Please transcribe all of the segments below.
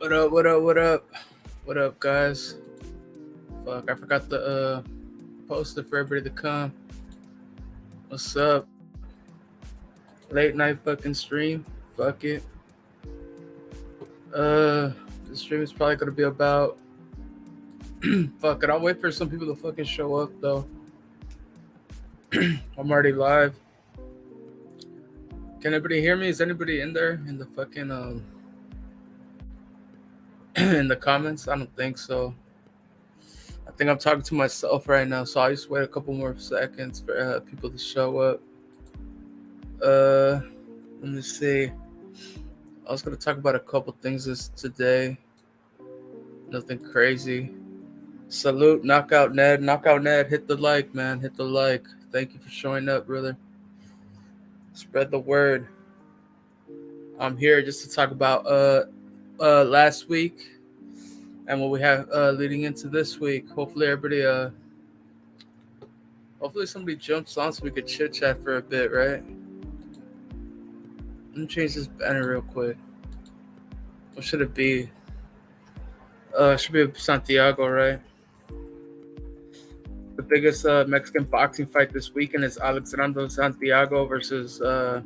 What up? What up? What up? What up, guys? Fuck, I forgot the poster for everybody to come. What's up? Late night fucking stream. Fuck it. Uh, the stream is probably gonna be about. Fuck it. I'll wait for some people to fucking show up though. I'm already live. Can anybody hear me? Is anybody in there in the fucking in the comments? I don't think so. I think I'm talking to myself right now, so I'll just wait a couple more seconds for people to show up. Let me see. I was gonna talk about a couple things today. Nothing crazy. Salute, Knockout Ned. Knockout Ned, hit the like, man. Hit the like. Thank you for showing up, brother. Spread the word. I'm here just to talk about last week and what we have leading into this week. Hopefully everybody hopefully somebody jumps on so we could chit chat for a bit, right? Let me change this banner real quick. What should it be? It should be Santiago, right? The biggest Mexican boxing fight this weekend is Alexandre Santiago versus Nonito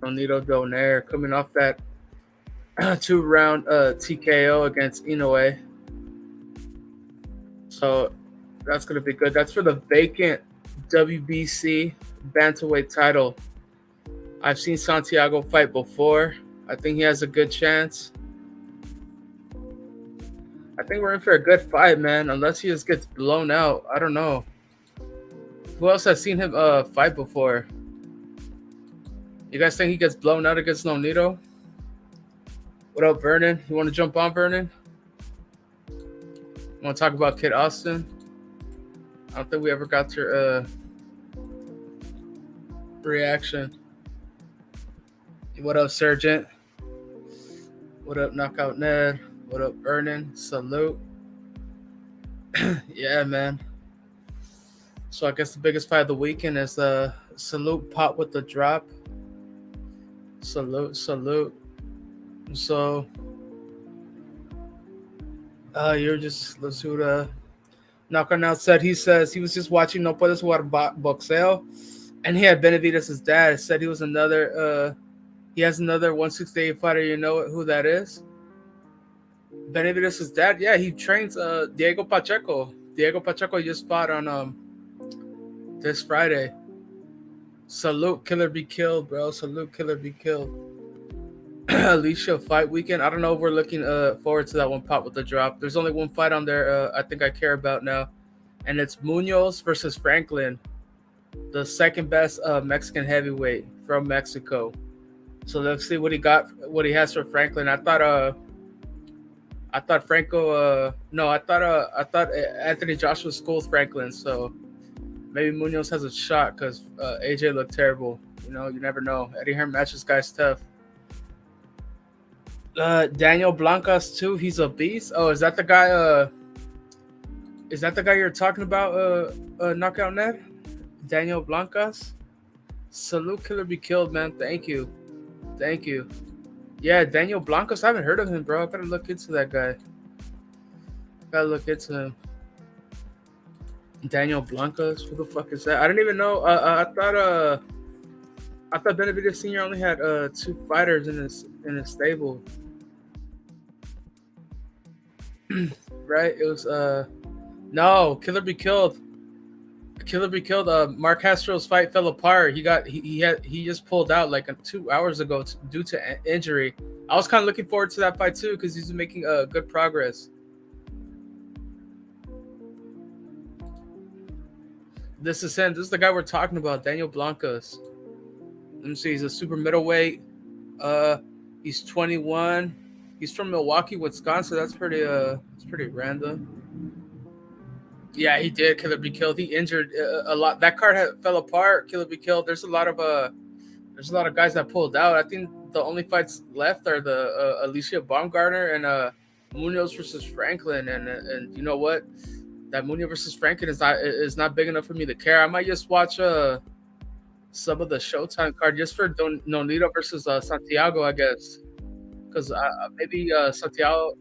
Donaire, coming off that 2-round TKO against Inoue. So that's going to be good. That's for the vacant WBC bantamweight title. I've seen Santiago fight before. I think he has a good chance. I think we're in for a good fight, man, unless he just gets blown out. I don't know. Who else has seen him fight before? You guys think he gets blown out against Nonito? What up, Vernon? You want to jump on, Vernon? Want to talk about Kid Austin? I don't think we ever got your reaction. What up, Sergeant? What up, Knockout Ned? What up, Vernon? Salute. Yeah, man. So I guess the biggest fight of the weekend is Salute Pop with the drop. Salute. So you're just, let's see what Knockout Out said. He says he was just watching No Puedes Jugar Boxeo, and he had Benavidez' dad. Said he was another he has another 168 fighter. You know who that is? Benavidez' dad. Yeah, he trains Diego Pacheco. Diego Pacheco just fought on this Friday. Salute, Killer Be Killed, bro. Salute, Killer Be Killed. Alicia fight weekend. I don't know if we're looking forward to that one. Pop with the drop. There's only one fight on there I think I care about now, and it's Munoz versus Franklin, the second best Mexican heavyweight from Mexico. So let's see what he has for Franklin. I thought Anthony Joshua schools Franklin, so maybe Munoz has a shot because AJ looked terrible. You know, you never know. Eddie Hearn matches guys tough. Daniel Blancas too. He's a beast. Oh, is that the guy? Is that the guy you're talking about? Knockout Ned. Daniel Blancas. Salute, Killer Be Killed, man. Thank you. Yeah, Daniel Blancas. I haven't heard of him, bro. I gotta look into that guy. Daniel Blancas. Who the fuck is that? I didn't even know. I thought Benavidez Sr. only had 2 fighters in his stable. Right? It was no, Killer Be Killed. Mark Castro's fight fell apart. He just pulled out like 2 hours ago due to injury. I was kind of looking forward to that fight too because he's making good progress. This is him. This is the guy we're talking about, Daniel Blancas. Let me see. He's a super middleweight. He's 21. He's from Milwaukee, Wisconsin. That's pretty random. Yeah, he did. Killer Be Killed. He injured a lot. That card fell apart. Killer Be Killed. There's a lot of guys that pulled out. I think the only fights left are the Alicia Baumgartner and Munoz versus Franklin. And you know what? That Munoz versus Franklin is not big enough for me to care. I might just watch some of the Showtime card just for Nonito versus Santiago, I guess. because maybe Santiago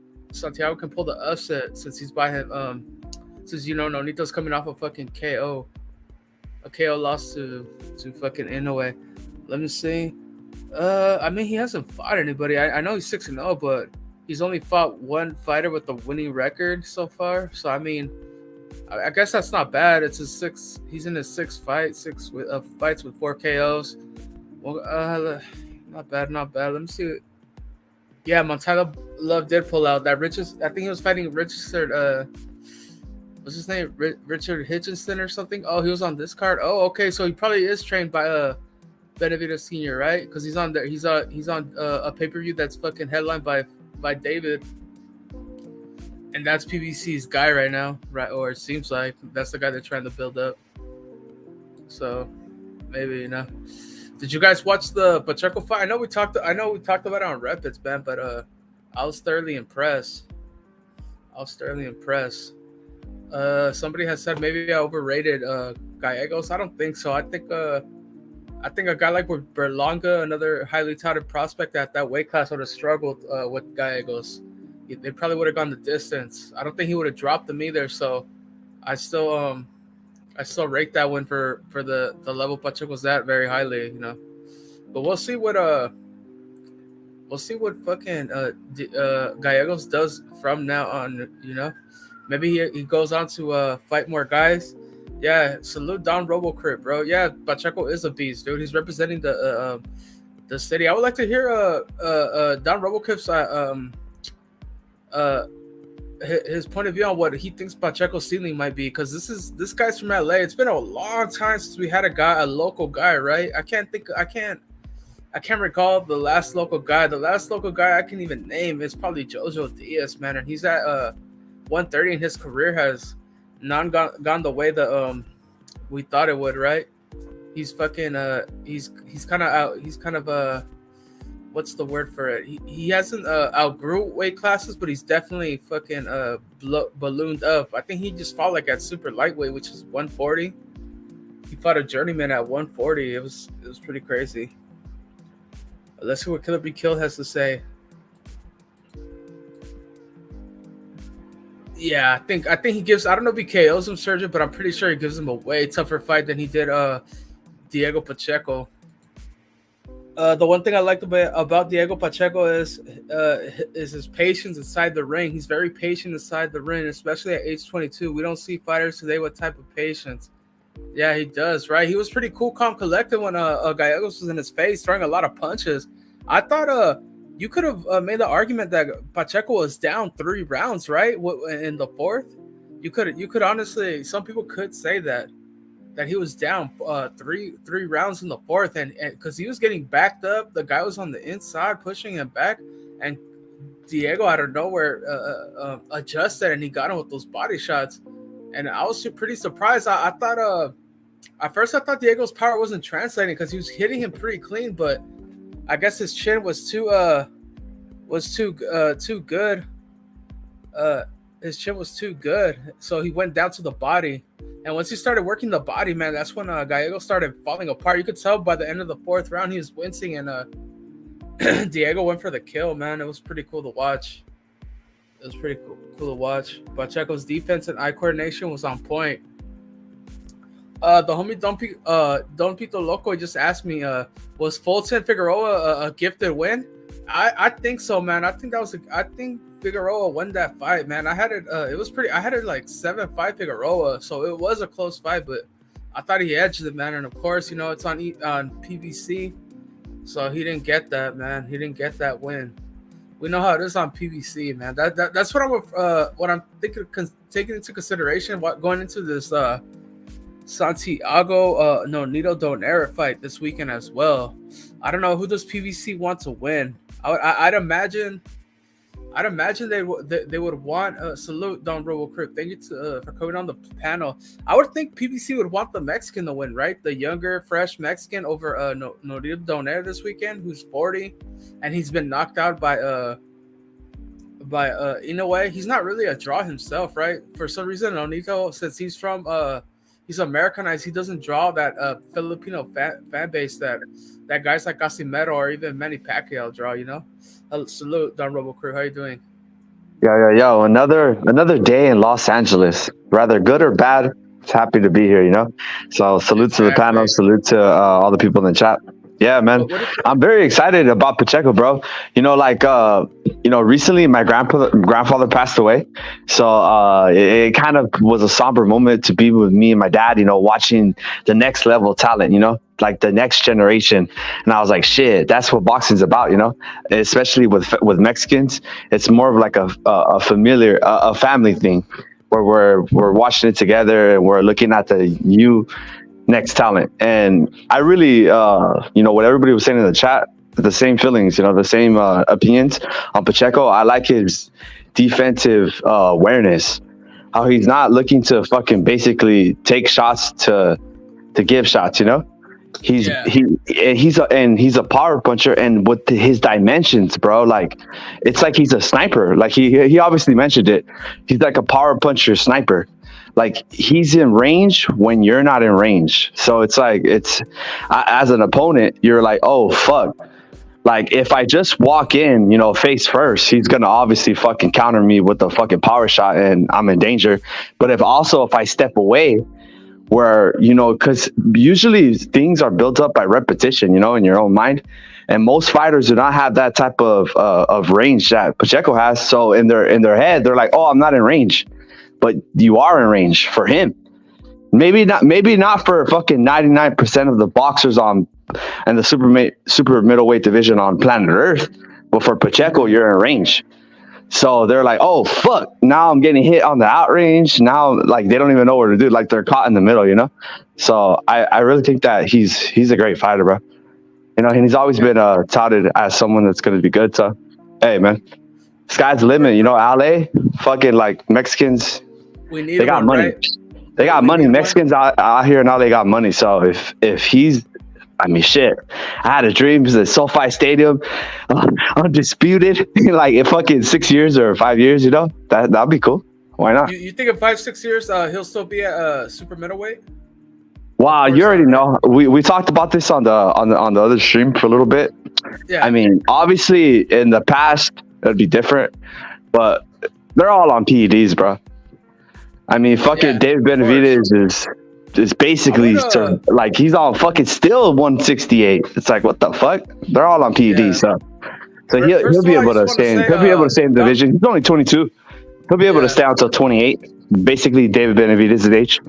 can pull the upset since he's by him. Since Nonito's coming off a fucking a KO loss to fucking Inoue. Let me see. I mean, he hasn't fought anybody. I know he's 6-0, but he's only fought one fighter with a winning record so far. So I mean, I guess that's not bad. It's his six. He's in his sixth fight, fights with 4 KOs. Well, not bad, not bad. Let me see. Yeah, Montana Love did pull out that Richard. I think he was fighting Richard. What's his name? Richard Hitchinson or something. Oh, he was on this card. Oh, okay. So he probably is trained by Benavidez Senior, right? Because he's on there. He's on a pay-per-view that's fucking headlined by David, and that's PBC's guy right now, right? Or it seems like that's the guy they're trying to build up. So maybe Did you guys watch the Pacheco fight? I know we talked about it on Rapids, man, but I was thoroughly impressed. Somebody has said maybe I overrated Gallegos. I don't think so. I think a guy like Berlanga, another highly touted prospect at that weight class, would have struggled with Gallegos. They probably would have gone the distance. I don't think he would have dropped them either. So I still rate that one for the level Pacheco's at very highly, But we'll see what fucking Gallegos does from now on, Maybe he goes on to fight more guys. Yeah, salute Don RoboCrip, bro. Yeah, Pacheco is a beast, dude. He's representing the city. I would like to hear Don RoboCrip's his point of view on what he thinks Pacheco's ceiling might be, because this guy's from LA. It's been a long time since we had a local guy, right? I can't recall the last local guy. The last local guy I can even name is probably Jojo Diaz, man, and he's at 130, and his career has not gone the way that we thought it would, right? He's fucking he's kind of out. He's kind of what's the word for it? He hasn't outgrew weight classes, but he's definitely fucking ballooned up. I think he just fought like at super lightweight, which is 140. He fought a journeyman at 140. It was pretty crazy. Let's see what Killer Be Killed has to say. Yeah, I think he gives. I don't know if he KOs him, Sergio, but I'm pretty sure he gives him a way tougher fight than he did Diego Pacheco. The one thing I liked about Diego Pacheco is his patience inside the ring. He's very patient inside the ring, especially at age 22. We don't see fighters today with type of patience. Yeah, he does, right? He was pretty cool, calm, collected when Gallegos was in his face, throwing a lot of punches. I thought you could have made the argument that Pacheco was down 3 rounds, right? In the fourth, you could honestly, some people could say that he was down three rounds in the fourth, and because he was getting backed up, the guy was on the inside pushing him back, and Diego out of nowhere adjusted, and he got him with those body shots, and I was pretty surprised. I thought at first I thought Diego's power wasn't translating because he was hitting him pretty clean, but I guess his chin was too good. His chin was too good, so he went down to the body. And once he started working the body, man, that's when Gallego started falling apart. You could tell by the end of the fourth round he was wincing, and Diego went for the kill, man. It was pretty cool to watch. Pacheco's defense and eye coordination was on point. The homie Don Pito Loco just asked me, was Fulton Figueroa a gifted win? I think so, man. I think Figueroa won that fight, man. I had it. I had it like 7-5 Figueroa, so it was a close fight, but I thought he edged it, man. And of course, it's on PBC, so he didn't get that, man. He didn't get that win. We know how it is on PBC, man. That's what I'm thinking, taking into consideration going into this Santiago Nonito Donaire fight this weekend as well. I don't know who does PBC want to win. I'd imagine they would want salute Don RoboCrip. Thank you for coming on the panel. I would think PBC would want the Mexican to win, right? The younger, fresh Mexican over Nonito Donaire this weekend, who's 40, and he's been knocked out by Inoue. He's not really a draw himself, right? For some reason, Nonito, since he's from he's Americanized. He doesn't draw that Filipino fan base that guys like Casimiro or even Manny Pacquiao draw. Salute, Don Robo Crew. How you doing? Yo. Another day in Los Angeles. Rather good or bad, it's happy to be here, you know? So salute to the panel, Exactly. salute to all the people in the chat. Yeah, man. What if I'm very excited about Pacheco, bro. Recently my grandfather passed away. So it kind of was a somber moment to be with me and my dad, watching the next level talent, like the next generation. And I was like, shit, that's what boxing's about, especially with Mexicans. It's more of like a familiar, a family thing where we're watching it together and we're looking at the new next talent. And I really, what everybody was saying in the chat, the same feelings, the same opinions on Pacheco. I like his defensive awareness, how he's not looking to fucking basically take shots to give shots, He's yeah. he's a power puncher, and with his dimensions, bro, like it's like he's a sniper. Like he obviously mentioned it. He's like a power puncher sniper. Like he's in range when you're not in range. So it's like as an opponent, you're like, oh fuck. Like if I just walk in, face first, he's gonna obviously fucking counter me with a fucking power shot, and I'm in danger. But if I step away, where because usually things are built up by repetition, in your own mind, and most fighters do not have that type of range that Pacheco has. So in their head, they're like, oh, I'm not in range, but you are in range for him. Maybe not for fucking 99% of the boxers and the super middleweight division on planet Earth, but for Pacheco, you're in range. So they're like, oh fuck, now I'm getting hit on the outrange. Now like they don't even know what to do. Like they're caught in the middle, So I really think that he's a great fighter, bro. And he's always been touted as someone that's gonna be good. So hey man, sky's the limit, LA, fucking like Mexicans, we need they got one, money. right? They got We money. need Mexicans out here now, they got money. So if he's, I mean, shit. I had a dream. It's the SoFi Stadium, undisputed, like in fucking 6 years or 5 years. That'd be cool. Why not? You think in 5-6 years he'll still be at super middleweight? Wow, Of you course already not, know. We talked about this on the other stream for a little bit. Yeah. I mean, obviously in the past it'd be different, but they're all on PEDs, bro. I mean, fucking Yeah, David of course. Benavidez is basically like he's on fucking still 168. It's like what the fuck? They're all on PEDs, Yeah. so First he'll of be all, I able just to wanna stay. say, He'll be able to stay in the division. He's only 22. He'll be able to Yeah. stay until 28. Basically, David Benavidez's age.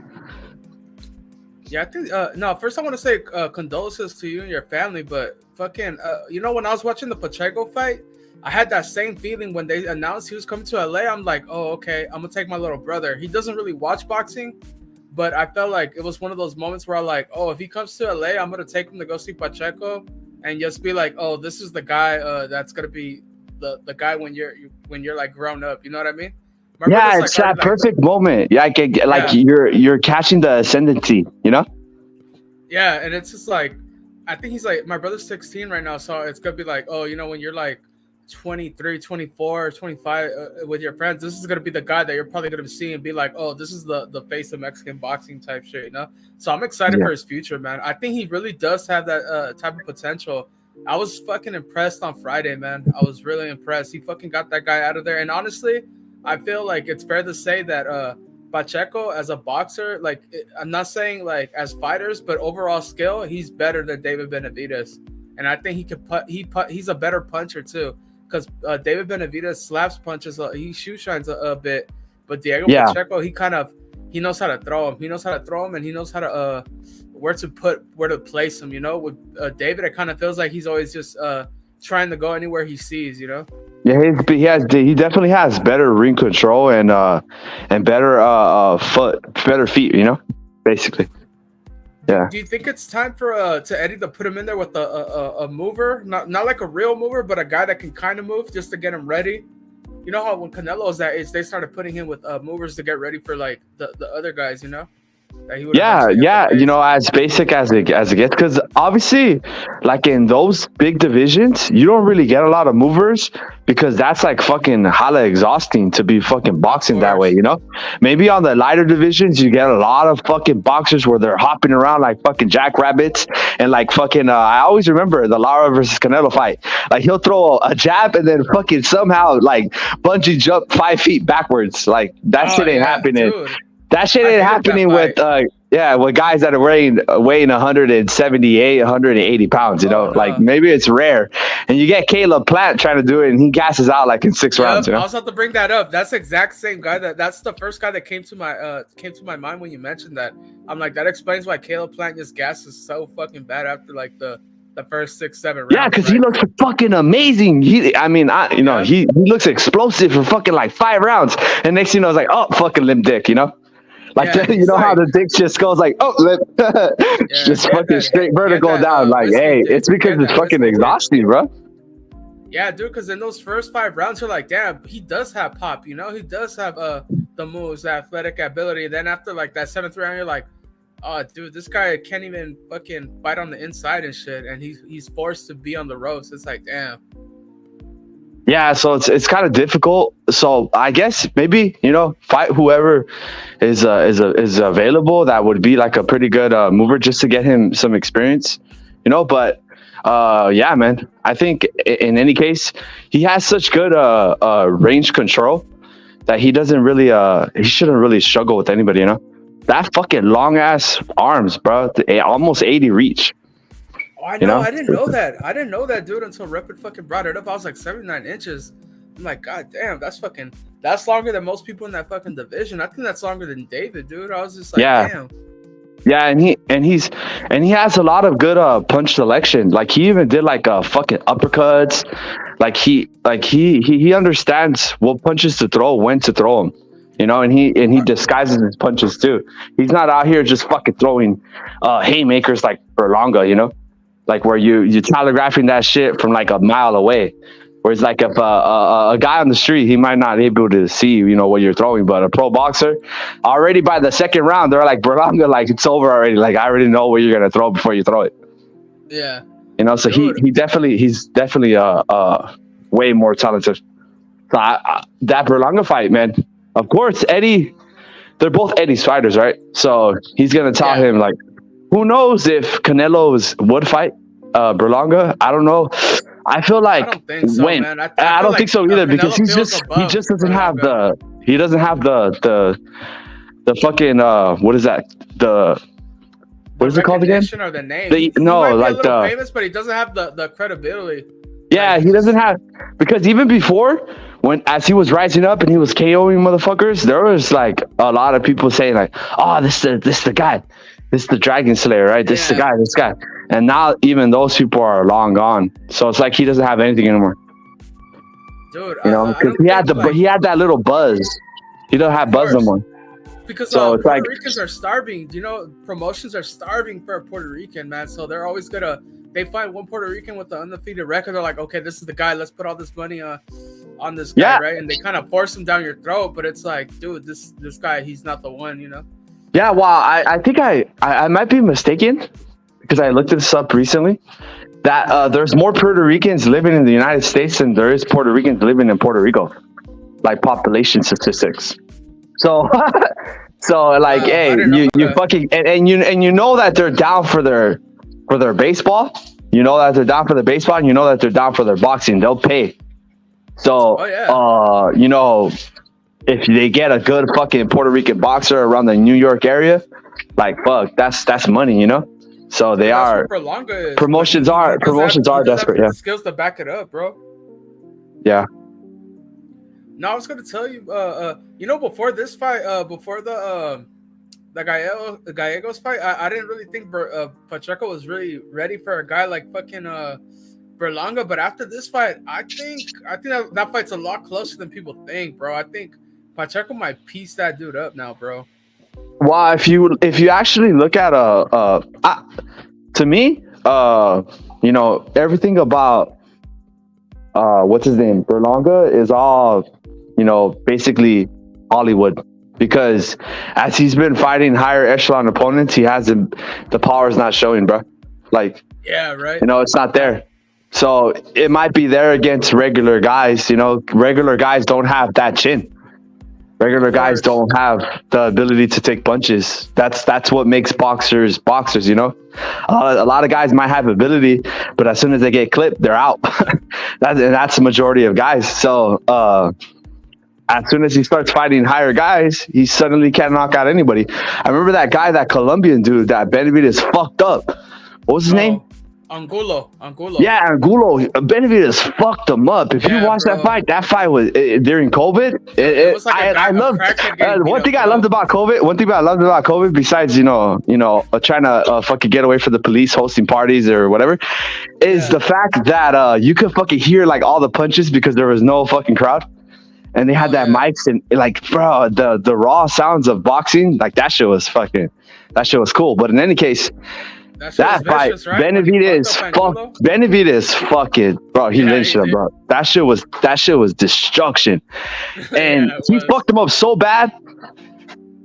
Yeah, I think no. First, I want to say condolences to you and your family. But fucking, when I was watching the Pacheco fight, I had that same feeling when they announced he was coming to LA. I'm like, oh, okay, I'm gonna take my little brother. He doesn't really watch boxing, but I felt like it was one of those moments where I like, oh, if he comes to LA, I'm gonna take him to go see Pacheco and just be like, oh, this is the guy that's gonna be the guy when you're like grown up. You know what I mean? My Yeah, brother's it's like that perfect moment. Yeah, like Yeah. you're catching the ascendancy. Yeah, and it's just like, I think he's like, my brother's 16 right now, so it's gonna be like, oh, when you're like 23, 24, 25 with your friends, this is gonna be the guy that you're probably gonna see and be like, oh, this is the face of Mexican boxing type shit. So I'm excited Yeah. for his future, man. I think he really does have that type of potential. I was fucking impressed on Friday, man. I was really impressed. He fucking got that guy out of there, and honestly, I feel like it's fair to say that Pacheco as a boxer, like I'm not saying like as fighters, but overall skill, he's better than David Benavidez, and I think he could he's a better puncher too, because David Benavidez slaps punches, he shoe shines a bit, but Diego Pacheco, he knows how to throw him. He knows how to throw him, and he knows how to where to place him. With David, it kind of feels like he's always just trying to go anywhere he sees. Yeah, he definitely has better ring control and better better feet, basically. Yeah. Do you think it's time for to Eddie to put him in there with a mover, not like a real mover, but a guy that can kind of move just to get him ready? You know how when Canelo's that age, they started putting him with movers to get ready for like the other guys. that he would Yeah, eventually have to yeah, you face. know, as basic as it gets, because obviously, like in those big divisions, you don't really get a lot of movers because that's like fucking hella exhausting to be fucking Of boxing that way, course. you know? Maybe on the lighter divisions, you get a lot of fucking boxers where they're hopping around like fucking jackrabbits and like fucking. I always remember the Lara versus Canelo fight. Like he'll throw a jab and then fucking somehow like bungee jump 5 feet backwards. Like that Oh shit ain't yeah, happening. dude. That shit I ain't hated that happening with fight. yeah, with guys that are weighing 178, 180 pounds, you Oh know, like no. maybe it's rare. And you get Caleb Plant trying to do it and he gasses out like in 6 rounds, Yep, you I know? was about to bring that up. That's the exact same guy. That's the first guy that came to my mind when you mentioned that. I'm like, that explains why Caleb Plant just gas is so fucking bad after like the first 6, 7 Yeah, rounds, because he right? looks fucking amazing. You know, Yeah, he looks explosive for fucking like 5 rounds. And next thing you know, it's like, oh, fucking limp dick, you know? Like, yeah. you He's know how like, the dick just goes like, oh, lip, yeah, just fucking straight he had vertical that down. Like, whiskey hey, dick. it's He because had it's that fucking whiskey dick. exhausting, bro. Yeah, dude. Because in those first 5 rounds, you're like, damn, he does have pop. You know, he does have the moves, the athletic ability. And then after like that 7th round, you're like, oh, dude, this guy can't even fucking fight on the inside and shit, and he's forced to be on the ropes. It's like, damn. Yeah, so it's kind of difficult. So I guess maybe fight whoever is available. That would be like a pretty good mover just to get him some experience, But yeah, man, I think in any case he has such good range control that he shouldn't really struggle with anybody. That fucking long ass arms, bro, almost 80 reach. Oh, I You know. know, I didn't know that. I didn't know that, dude, until Rapid fucking brought it up. I was like 79 inches. I'm like, God damn, that's longer than most people in that fucking division. I think that's longer than David, dude. I was just like, yeah. damn. Yeah, and he has a lot of good punch selection. Like he even did like fucking uppercuts. Like he understands what punches to throw, when to throw them. And he disguises his punches too. He's not out here just fucking throwing haymakers like Berlanga, like where you telegraphing that shit from like a mile away. Whereas like if a guy on the street, he might not be able to see, what you're throwing, but a pro boxer, already by the second round, they're like, Berlanga, like it's over already. Like I already know what you're gonna throw before you throw it. Yeah. So Dude. he's definitely way more talented. So that Berlanga fight, man. Of course, Eddie. They're both Eddie's fighters, right? So he's gonna tell him like, who knows if Canelo's would fight Berlanga? I don't know. I feel like I don't think so, man. I don't think so either because Canelo he just doesn't have the fucking what is that what is it called again? Or the name. He might be a little famous, but he doesn't have the credibility. Yeah, he doesn't have, because even before, as he was rising up and he was KOing motherfuckers, there was like a lot of people saying like, oh, this is the guy. This is the Dragon Slayer, right? This is the guy, this guy. And now even those people are long gone. So it's like he doesn't have anything anymore. Dude, because he had that little buzz. He doesn't have buzz no more. Because so it's Puerto Ricans are starving. Promotions are starving for a Puerto Rican, man. So they're always they find one Puerto Rican with the undefeated record. They're like, okay, this is the guy. Let's put all this money on this guy, right? And they kind of force him down your throat. But it's like, dude, this guy, he's not the one, Yeah, well, I think I might be mistaken because I looked this up recently. That there's more Puerto Ricans living in the United States than there is Puerto Ricans living in Puerto Rico, like population statistics. So, like, hey, you fucking and you know that they're down for their baseball. You know that they're down for the baseball, and you know that they're down for their boxing. They'll pay. So, if they get a good fucking Puerto Rican boxer around the New York area, like fuck, that's money, So they are promotions are desperate. Yeah, skills to back it up, bro. Yeah. No, I was gonna tell you, before this fight, before the Gallegos fight, I didn't really think Pacheco was really ready for a guy like fucking Berlanga. But after this fight, I think that fight's a lot closer than people think, bro. I think Pacheco might piece that dude up now, bro. Well, if you actually look at to me, everything about what's his name, Berlanga is all, basically Hollywood. because as he's been fighting higher echelon opponents, he hasn't. The power is not showing, bro. Like, Yeah, right. you know, it's not there. So it might be there against regular guys. You know, regular guys don't have that chin. Regular guys don't have the ability to take punches. That's what makes boxers boxers. You know, a lot of guys might have ability, but as soon as they get clipped, they're out. That's the majority of guys. So as soon as he starts fighting higher guys, he suddenly can't knock out anybody. I remember that guy, that Colombian dude, that Benavidez fucked up. What was his name? Angulo. Yeah, Angulo. Benavidez fucked him up. If you watch that fight was during COVID. It was like I loved. One thing I loved about COVID, besides trying to fucking get away from the police, hosting parties or whatever, is the fact that you could fucking hear like all the punches because there was no fucking crowd, and they had mics and like, bro, the raw sounds of boxing, like that shit was cool. But in any case. That fight, vicious, right? Benavidez fucking, bro, he lynched him, bro. That shit was destruction. And he fucked him up so bad.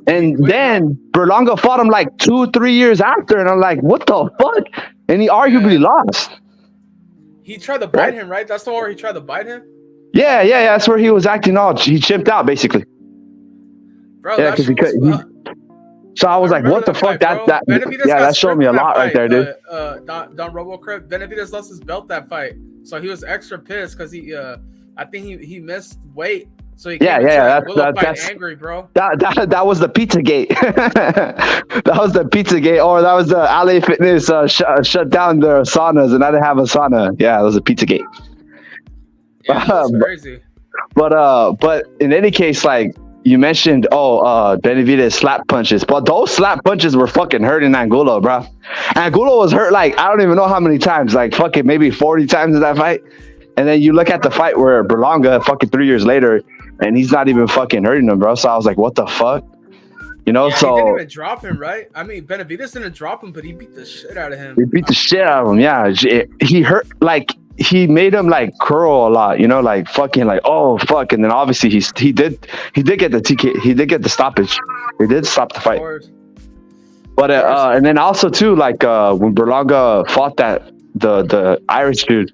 And then Berlanga fought him like 2-3 years after, and I'm like, what the fuck? And he arguably lost. He tried to bite him, right? That's the one where he tried to bite him? Yeah, that's where he was acting all, he chimped out, basically. Bro, yeah, because he could. So I was like, "What the fuck?" That showed me a lot right there, dude. Don RoboCrip, Benavidez lost his belt that fight, so he was extra pissed because I think he missed weight, so he that's angry, bro. That was the Pizzagate. That was the Pizzagate, or that was the LA Fitness shut down their saunas, and I didn't have a sauna. Yeah, it was a Pizzagate. Yeah, that's crazy. But in any case, like. You mentioned, Benavidez slap punches, but those slap punches were fucking hurting Angulo, bro. Angulo was hurt like I don't even know how many times, like fucking maybe 40 times in that fight. And then you look at the fight where Berlanga fucking 3 years later, and he's not even fucking hurting him, bro. So I was like, what the fuck, you know? So he didn't even drop him, right? I mean, Benavidez didn't drop him, but he beat the shit out of him. He beat the shit out of him, yeah. He hurt like. He made him like curl a lot, you know, like fucking like, oh fuck, and then obviously he did get the TK, he did get the stoppage, he did stop the fight. But and then also too, like when Berlanga fought the Irish dude,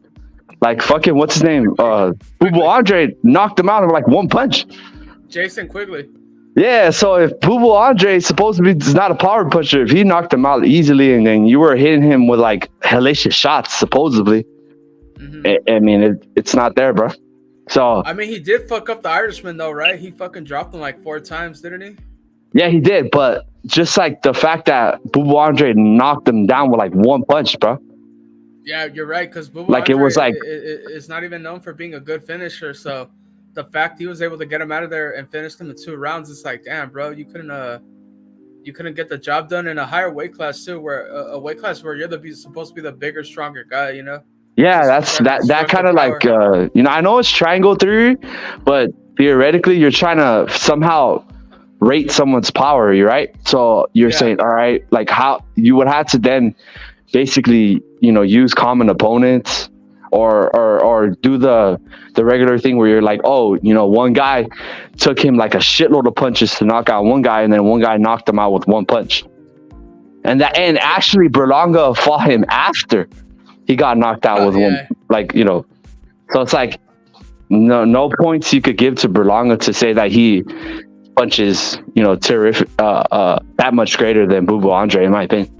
like fucking what's his name, Bubu Andre knocked him out in like one punch. Jason Quigley. Yeah, so if Bubu Andre supposedly is not a power puncher, if he knocked him out easily, and then you were hitting him with like hellacious shots supposedly. I mean, it's not there, bro. So I mean, he did fuck up the Irishman, though, right? He fucking dropped him like 4 times, didn't he? Yeah, he did. But just like the fact that Bubu Andre knocked him down with like one punch, bro. Yeah, you're right. Because Bubu Andre, it was like it's not even known for being a good finisher. So the fact he was able to get him out of there and finish him in 2 rounds, it's like, damn, bro, you couldn't get the job done in a higher weight class too, where a weight class where you're supposed to be the bigger, stronger guy, you know. Yeah, that kind of like I know it's triangle theory, but theoretically you're trying to somehow rate someone's power, right? So you're saying, all right, like how you would have to then basically, use common opponents or do the regular thing where you're like, one guy took him like a shitload of punches to knock out one guy, and then one guy knocked him out with one punch. And actually Berlanga fought him after he got knocked out with one, so it's like no points you could give to Berlanga to say that he punches, terrific, that much greater than Bubu Andre, in my opinion.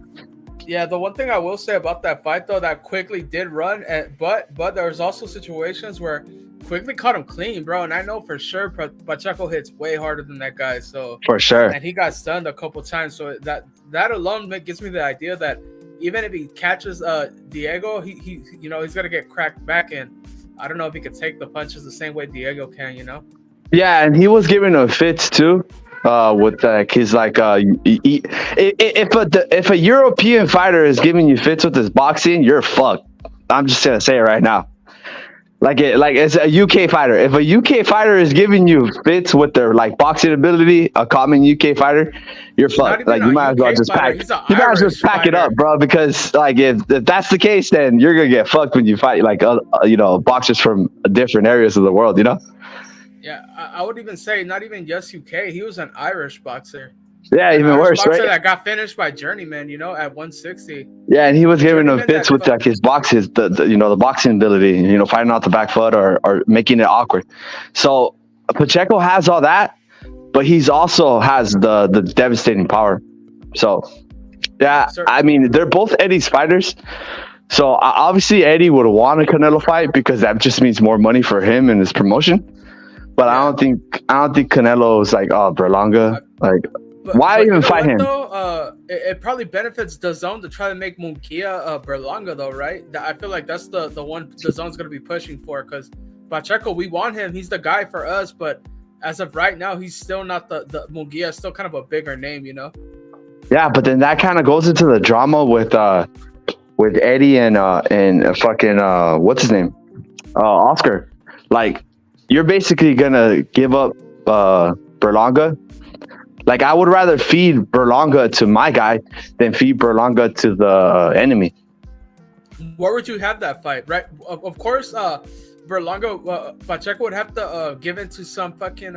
Yeah, the one thing I will say about that fight, though, that Quigley did run, but there was also situations where Quigley caught him clean, bro, and I know for sure Pachecho hits way harder than that guy, so for sure, and he got stunned a couple times, so that alone gives me the idea that even if he catches Diego, he's gonna get cracked back, and I don't know if he could take the punches the same way Diego can, Yeah, and he was giving him fits too. With he's like, if a European fighter is giving you fits with his boxing, you're fucked. I'm just gonna say it right now. Like it's a UK fighter. If a UK fighter is giving you fits with their like boxing ability, a common UK fighter, you're fucked. Like you might as well just pack. You might as well just pack it up, bro. Because like if that's the case, then you're gonna get fucked when you fight like boxers from different areas of the world. Yeah, I would even say not even just UK. He was an Irish boxer, Yeah, an even Irish worse, right? boxer that got finished by Journeyman. You know, at 160. Yeah, and he was giving him Journeyman fits that with like his boxes, the boxing ability, fighting off the back foot or making it awkward. So Pacheco has all that, but he's also has the devastating power. So yeah, Sir, I mean they're both Eddie's fighters. So obviously Eddie would want a Canelo fight because that just means more money for him and his promotion. But yeah. I don't think Canelo's like, oh, Berlanga, like, why But you even know fight what him? though? It probably benefits the zone to try to make Munguia Berlanga though, right? I feel like that's the one the zone's gonna be pushing for because Pacheco, we want him. He's the guy for us, but as of right now, he's still not the Munguia. Is still kind of a bigger name, you know. Yeah, but then that kind of goes into the drama with Eddie and fucking what's his name, Oscar. Like, you're basically gonna give up Berlanga. Like, I would rather feed Berlanga to my guy than feed Berlanga to the enemy. Where would you have that fight? Right, of course, Berlanga Pacheco would have to give into some fucking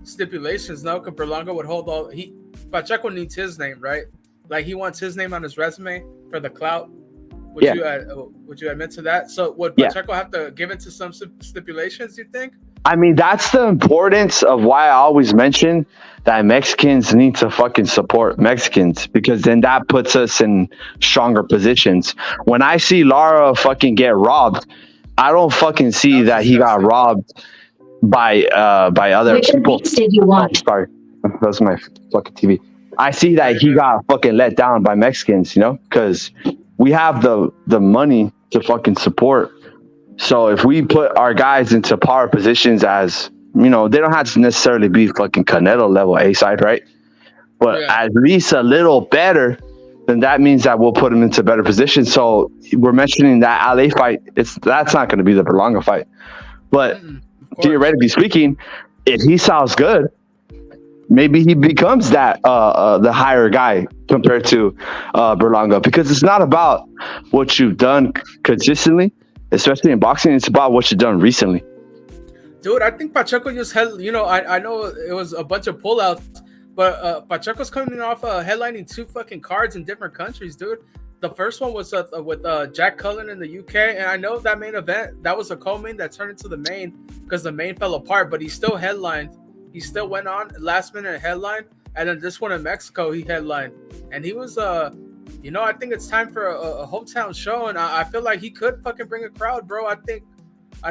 stipulations. No, because Berlanga would hold all. Pacheco needs his name, right? Like he wants his name on his resume for the clout. Would you admit to that? So would Pacheco have to give into some stipulations? You think? I mean, that's the importance of why I always mention that Mexicans need to fucking support Mexicans, because then that puts us in stronger positions. When I see Lara fucking get robbed, I don't fucking see that he got robbed by other Which people. Which did you want? Oh, sorry, that's my fucking TV. I see that he got fucking let down by Mexicans, because we have the money to fucking support. So if we put our guys into power positions, as they don't have to necessarily be fucking Canelo level A side, right? But at least a little better, then that means that we'll put them into better positions. So we're mentioning that LA fight. That's not going to be the Berlanga fight. But theoretically speaking, if he sounds good, maybe he becomes that the higher guy compared to Berlanga, because it's not about what you've done consistently, especially in boxing. It's about what you've done recently. Dude, I think Pacheco just had, I know it was a bunch of pullouts, but Pacheco's coming off headlining 2 fucking cards in different countries, dude. The first one was with Jack Cullen in the UK, and I know that main event, that was a co-main that turned into the main because the main fell apart, but he still headlined. He still went on last minute headline, and then this one in Mexico, he headlined. And he was, I think it's time for a hometown show, and I feel like he could fucking bring a crowd, bro. I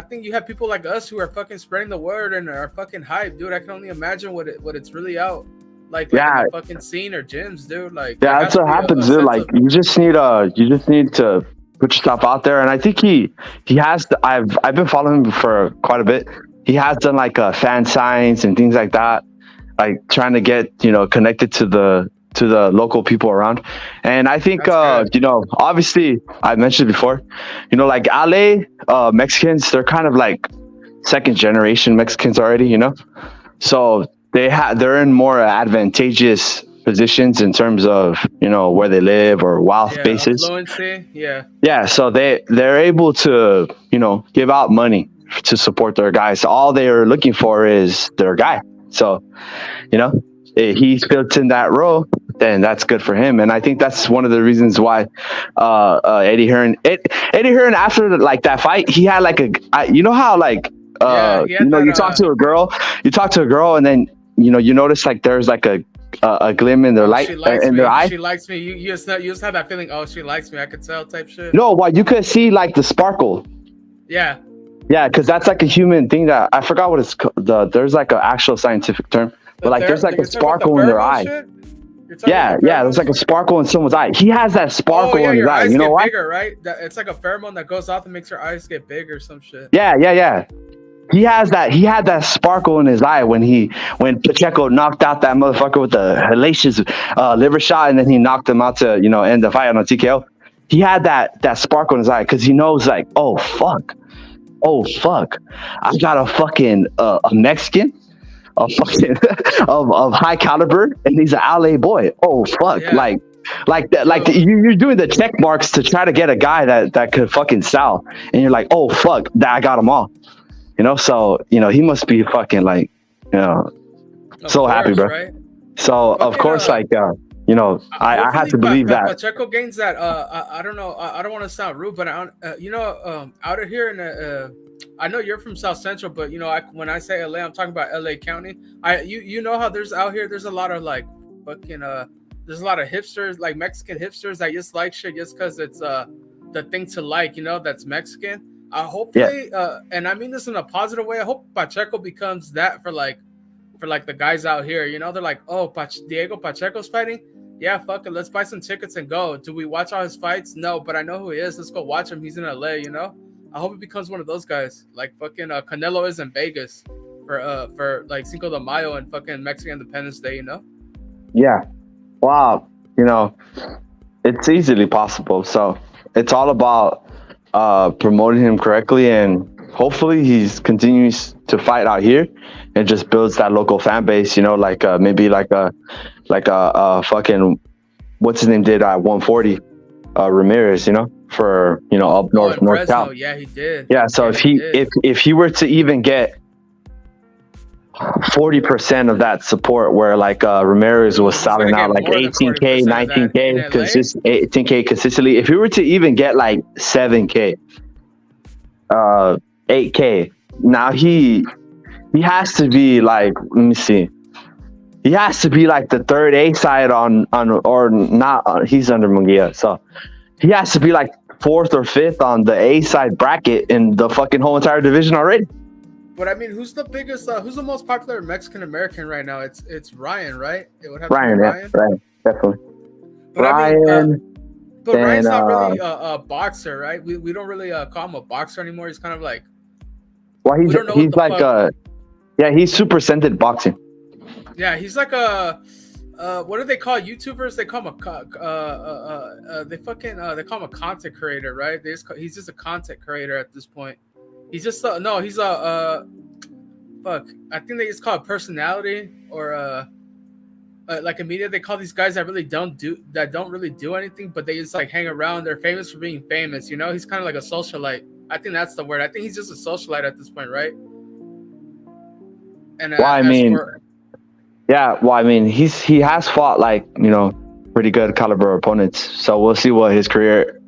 think you have people like us who are fucking spreading the word and are fucking hype, dude. I can only imagine what it's really out like in the fucking scene or gyms, dude. Like, that's what happens, dude. Like, you just need to put yourself out there, and I think he has. I've been following him for quite a bit. He has done like fan signs and things like that, like trying to get connected to the local people around. And I think obviously I mentioned before, like LA Mexicans, they're kind of like second generation Mexicans already, so they're in more advantageous positions in terms of where they live or wealth basis. Fluency, so they're able to give out money to support their guys. All they're looking for is their guy. So if he fits in that role, then that's good for him. And I think that's one of the reasons why Eddie Hearn after that fight, he had like how like you talk to a girl and then you notice like there's like a glim in their light in their eye. She likes me. You just have that feeling. Oh, she likes me. I could tell, type shit. No, you could see like the sparkle. Yeah, because that's like a human thing that I forgot what it's called. There's like an actual scientific term, but like there's like a sparkle in their eye. There's like a sparkle in someone's eye. He has that sparkle in his eye. You know why? Bigger, right? It's like a pheromone that goes off and makes your eyes get big or some shit. Yeah. He has that. He had that sparkle in his eye when Pacheco knocked out that motherfucker with the hellacious liver shot, and then he knocked him out to end the fight on a TKO. He had that sparkle in his eye because he knows like, oh fuck, I got a fucking a Mexican, a fucking of high caliber, and he's an LA boy. Oh fuck, like that, you're doing the check marks to try to get a guy that could fucking sell, and you're like, oh fuck, that I got them all. You know, so he must be fucking like, you know, Of so happy, course, bro. right? So of Fucking course, like, I had hopefully to believe that. Pacheco gains that. I don't know. I don't want to sound rude, but out of here in I know you're from South Central, but when I say LA, I'm talking about LA County. You know how there's out here. There's a lot of like fucking there's a lot of hipsters, like Mexican hipsters that just like shit just because it's the thing to like. That's Mexican. Yeah, Hopefully, and I mean this in a positive way. I hope Pacheco becomes that for like the guys out here. They're like, oh, Diego Pacheco's fighting. Yeah, fuck it. Let's buy some tickets and go. Do we watch all his fights? No, but I know who he is. Let's go watch him. He's in LA. I hope he becomes one of those guys, like fucking Canelo is in Vegas for like Cinco de Mayo and fucking Mexican Independence Day. yeah. Wow, it's easily possible. So it's all about promoting him correctly, and hopefully he's continues to fight out here and just builds that local fan base. Like maybe like a fucking what's his name did at 140, Ramirez. For up Oh, north, in north Fresno, south. yeah, he did. Yeah. So Yeah, if he he did. if he were to even get 40% of that support, where like Ramirez was He's gonna selling out get like more than 18K, 40% of that in 19K, LA. 18K consistently. If he were to even get like 7K, 8K, now he has to be like, let me see, he has to be like the third A side on or not. He's under Munguia, so he has to be like fourth or fifth on the A side bracket in the fucking whole entire division already. But I mean, who's the biggest? Who's the most popular Mexican American right now? It's Ryan, right? It would have to be Ryan, yeah, Ryan. Ryan, definitely. But I mean, Ryan, but then Ryan's not really a boxer, right? We don't really call him a boxer anymore. He's kind of like well, we don't know he's what the like fuck. yeah, he's super scented boxing. Yeah, he's like a what do they call YouTubers? They call him they call him a content creator, right? He's just a content creator at this point. He's just no, he's a fuck. I think they just call it personality or like in media they call these guys that don't really do anything, but they just like hang around. They're famous for being famous. He's kind of like a socialite. I think that's the word. I think he's just a socialite at this point, right? And Well, I mean, yeah, well, I mean, he has fought like pretty good caliber opponents, so we'll see what his career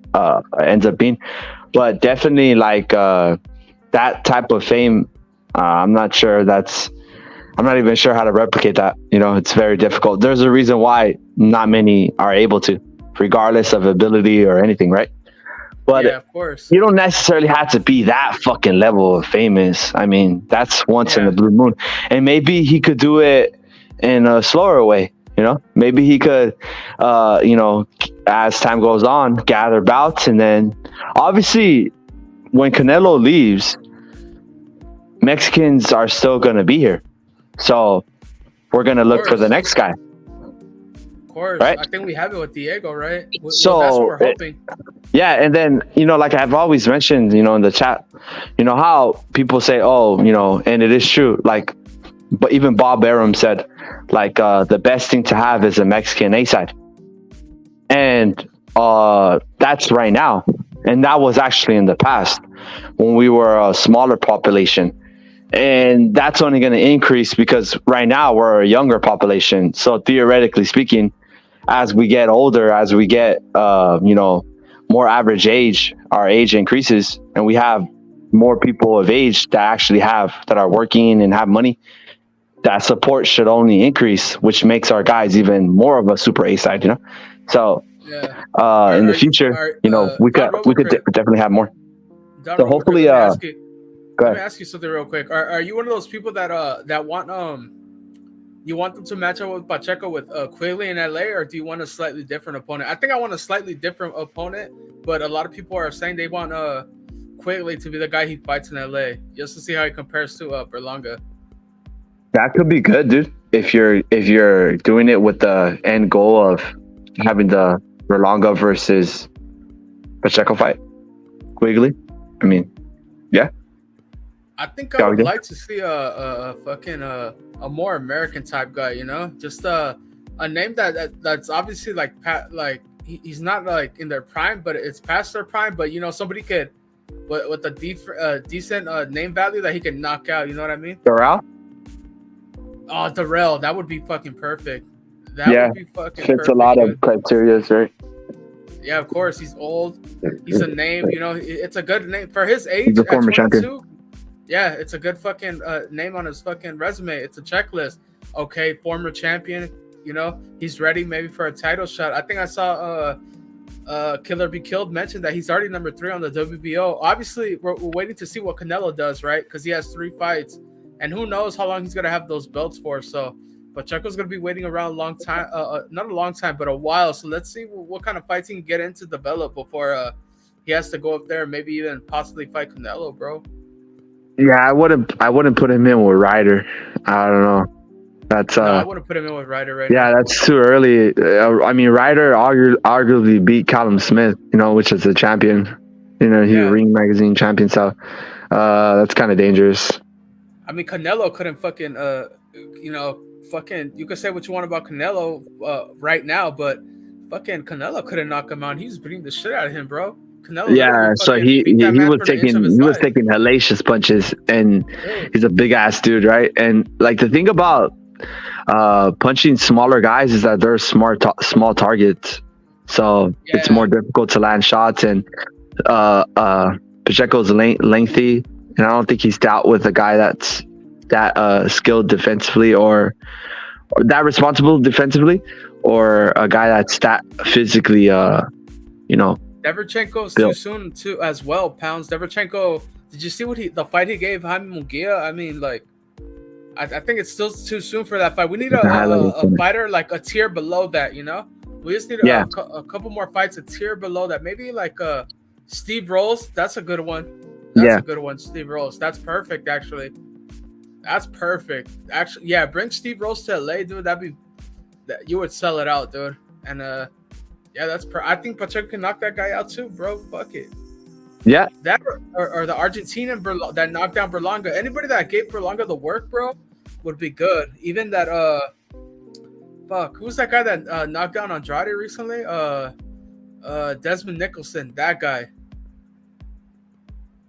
ends up being. But definitely like that type of fame, I'm not even sure how to replicate that. It's very difficult. There's a reason why not many are able to, regardless of ability or anything, right? But yeah, of course. you don't necessarily have to be that fucking level of famous. I mean, that's once in a blue moon. And maybe he could do it in a slower way. Maybe he could, as time goes on, gather bouts. And then obviously when Canelo leaves, Mexicans are still going to be here. So we're going to look for the next guy. Of course. Right? I think we have it with Diego, right? So that's what we're hoping. Yeah, and then like I've always mentioned, in the chat, how people say, oh, and it is true. Like, but even Bob Arum said, like, the best thing to have is a Mexican A side, and that's right now, and that was actually in the past when we were a smaller population, and that's only going to increase because right now we're a younger population. So theoretically speaking, as we get older, as we get more average age, our age increases, and we have more people of age that are working and have money. That support should only increase, which makes our guys even more of a super A side, So Yeah. in the future, we could definitely have more. Don, So hopefully, let me go ahead. ask you something real quick. Are you one of those people that want you want them to match up with Pacheco with Quigley in LA, or do you want a slightly different opponent? I think I want a slightly different opponent, but a lot of people are saying they want Quigley to be the guy he fights in LA, just to see how he compares to Berlanga. That could be good, dude. If you're doing it with the end goal of having the Berlanga versus Pacheco fight, Quigley. I mean, yeah. I think I would like to see a fucking a more American type guy, just a name that's obviously like he's not like in their prime, but it's past their prime. But somebody could with a decent name value that he can knock out. You know what I mean? Doral? Oh, Darrell, that would be fucking perfect. That Yeah, would be fucking fits a perfect, lot dude. of criteria, right? Yeah, of course. He's old. He's a name. You know, it's a good name for his age. He's a At former 22. champion. Yeah, it's a good fucking name on his fucking resume. It's a checklist. Okay, former champion. You know, he's ready maybe for a title shot. I think I saw Killer Be Killed mentioned that he's already number 3 on the WBO. Obviously, we're waiting to see what Canelo does, right? Because he has 3 fights, and who knows how long he's gonna have those belts for. So, Pacheco's gonna be waiting around a long time, not a long time, but a while. So let's see what kind of fights he can get in to develop before he has to go up there and maybe even possibly fight Canelo, bro. Yeah, I wouldn't put him in with Ryder. I don't know. That's No, I wouldn't put him in with Ryder right yeah, now. that's too early. I mean, Ryder arguably beat Callum Smith, you know, which is a champion. You know, he's a Ring Magazine champion, so that's kind of dangerous. I mean, Canelo couldn't fucking you could say what you want about Canelo right now, but fucking Canelo couldn't knock him out. He was beating the shit out of him, bro. Canelo Yeah, so he was taking hellacious punches, and he's a big ass dude, right? And like the thing about punching smaller guys is that they're small targets, so it's more difficult to land shots. And Pacheco's lengthy, and I don't think he's dealt with a guy that's that skilled defensively or that responsible defensively, or a guy that's that physically you know. Derevchenko's too soon too as well. Pounds. Derevchenko. Did you see the fight he gave Jaime Munguia? I mean, like, I think it's still too soon for that fight. We need a fighter like a tier below that. You know, we just need a couple more fights a tier below that. Maybe like Steve Rolls. That's a good one. That's a good one. Steve Rolls. That's perfect. Actually, that's perfect. Actually, yeah. Bring Steve Rolls to LA, dude. You would sell it out, dude. And yeah, I think Pacheco can knock that guy out too, bro. Fuck it. Yeah. That or the Argentinian that knocked down Berlanga. Anybody that gave Berlanga the work, bro, would be good. Even that who's that guy that knocked down Andrade recently? Desmond Nicholson, that guy.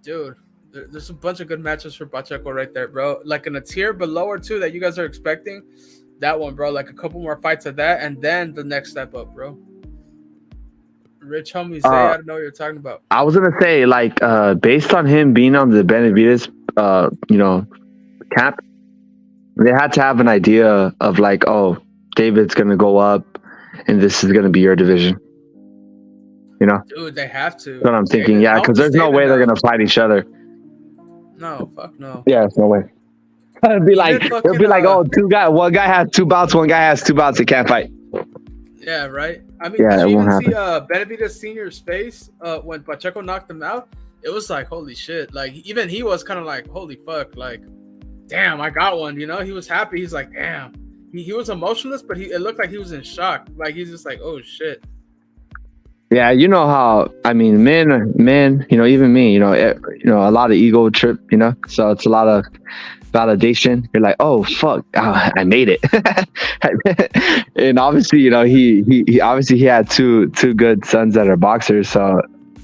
Dude, there's a bunch of good matches for Pacheco right there, bro. Like in a tier below or two that you guys are expecting. That one, bro. Like a couple more fights of that, and then the next step up, bro. Rich homie, I don't know what you're talking about. I was gonna say, like, based on him being on the Benavidez, camp, they had to have an idea of like, oh, David's gonna go up, and this is gonna be your division. You know, dude, they have to. That's what I'm thinking. David, yeah, because there's no way they're gonna fight each other. No, fuck no. Yeah, there's no way. It'll be like, oh, one guy has 2 bouts, one guy has 2 bouts, they can't fight. Yeah, right. I mean, did you even see Benavidez Senior's face when Pacheco knocked him out? It was like, holy shit. Like, even he was kind of like, holy fuck. Like, damn, I got one. You know, he was happy. He's like, damn. He was emotionless, but it looked like he was in shock. Like, he's just like, oh shit. Yeah, you know how, I mean, men, you know, even me, you know, a lot of ego trip, you know, so it's a lot of validation. You're like, oh fuck, I made it. And obviously, you know, he obviously he had two good sons that are boxers, so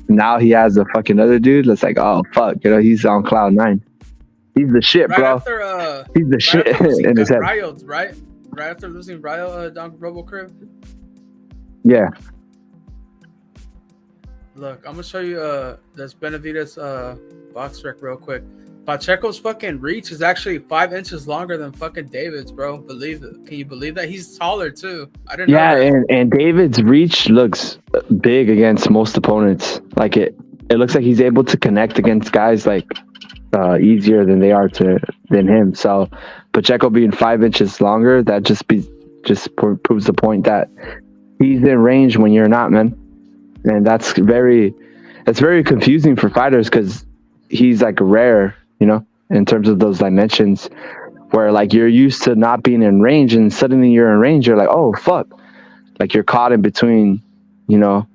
now he has a fucking other dude that's like, oh fuck, you know, he's on cloud 9. He's the shit, bro. He's the shit in his head. Right after losing Ryo down Robo Crib. Yeah. Look, I'm gonna show you this Benavidez box rec real quick. Pacheco's fucking reach is actually 5 inches longer than fucking David's, bro. Believe it? Can you believe that? He's taller too. I didn't know. Yeah, and David's reach looks big against most opponents. Like it looks like he's able to connect against guys like easier than they are than him. So Pacheco being 5 inches longer, that just proves the point that he's in range when you're not, man. And that's very confusing for fighters because he's like rare, you know, in terms of those dimensions where like you're used to not being in range and suddenly you're in range. You're like, oh, fuck. Like you're caught in between, you know,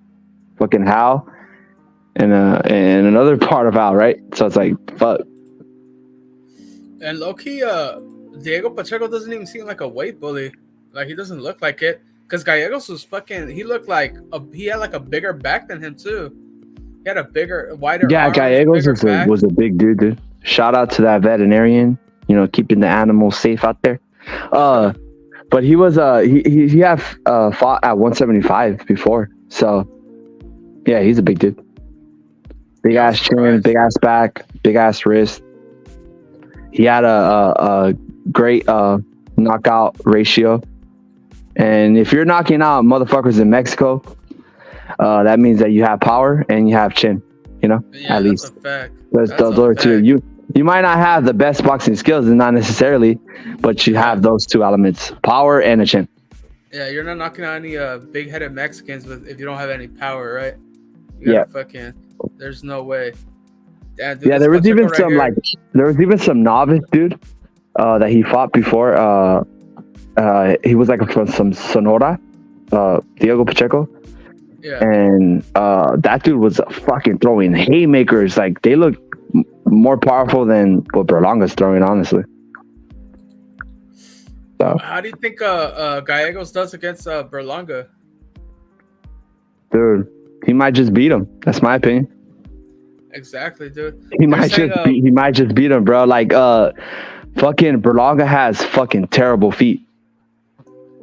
fucking Hal and another part of Hal, right? So it's like, fuck. And low-key, Diego Pacheco doesn't even seem like a weight bully. Like he doesn't look like it. Because Gallegos was fucking, he looked like he had like a bigger back than him too. He had a bigger, wider Yeah, arms, Gallegos bigger back. was a big dude. Shout out to that veterinarian, keeping the animals safe out there. But he was he had fought at 175 before. So yeah, he's a big dude. Big Yeah, I'm ass chin, surprised. big ass back, big ass wrist. He had a great knockout ratio. And if you're knocking out motherfuckers in Mexico, that means that you have power and you have chin. Yeah, at least. that's a fact. Those are two. You might not have the best boxing skills, and not necessarily, but you have those two elements: power and a chin. Yeah, you're not knocking out any big-headed Mexicans if you don't have any power, right? You gotta fucking. There's no way. Damn, dude, there was even some novice dude that he fought before. He was like from some Sonora, Diego Pacheco. Yeah. And that dude was fucking throwing haymakers. Like, they look more powerful than what Berlanga's throwing, honestly. So, how do you think Gallegos does against Berlanga? Dude, he might just beat him. That's my opinion. Exactly, dude. He might just beat him, bro. Like, fucking Berlanga has fucking terrible feet.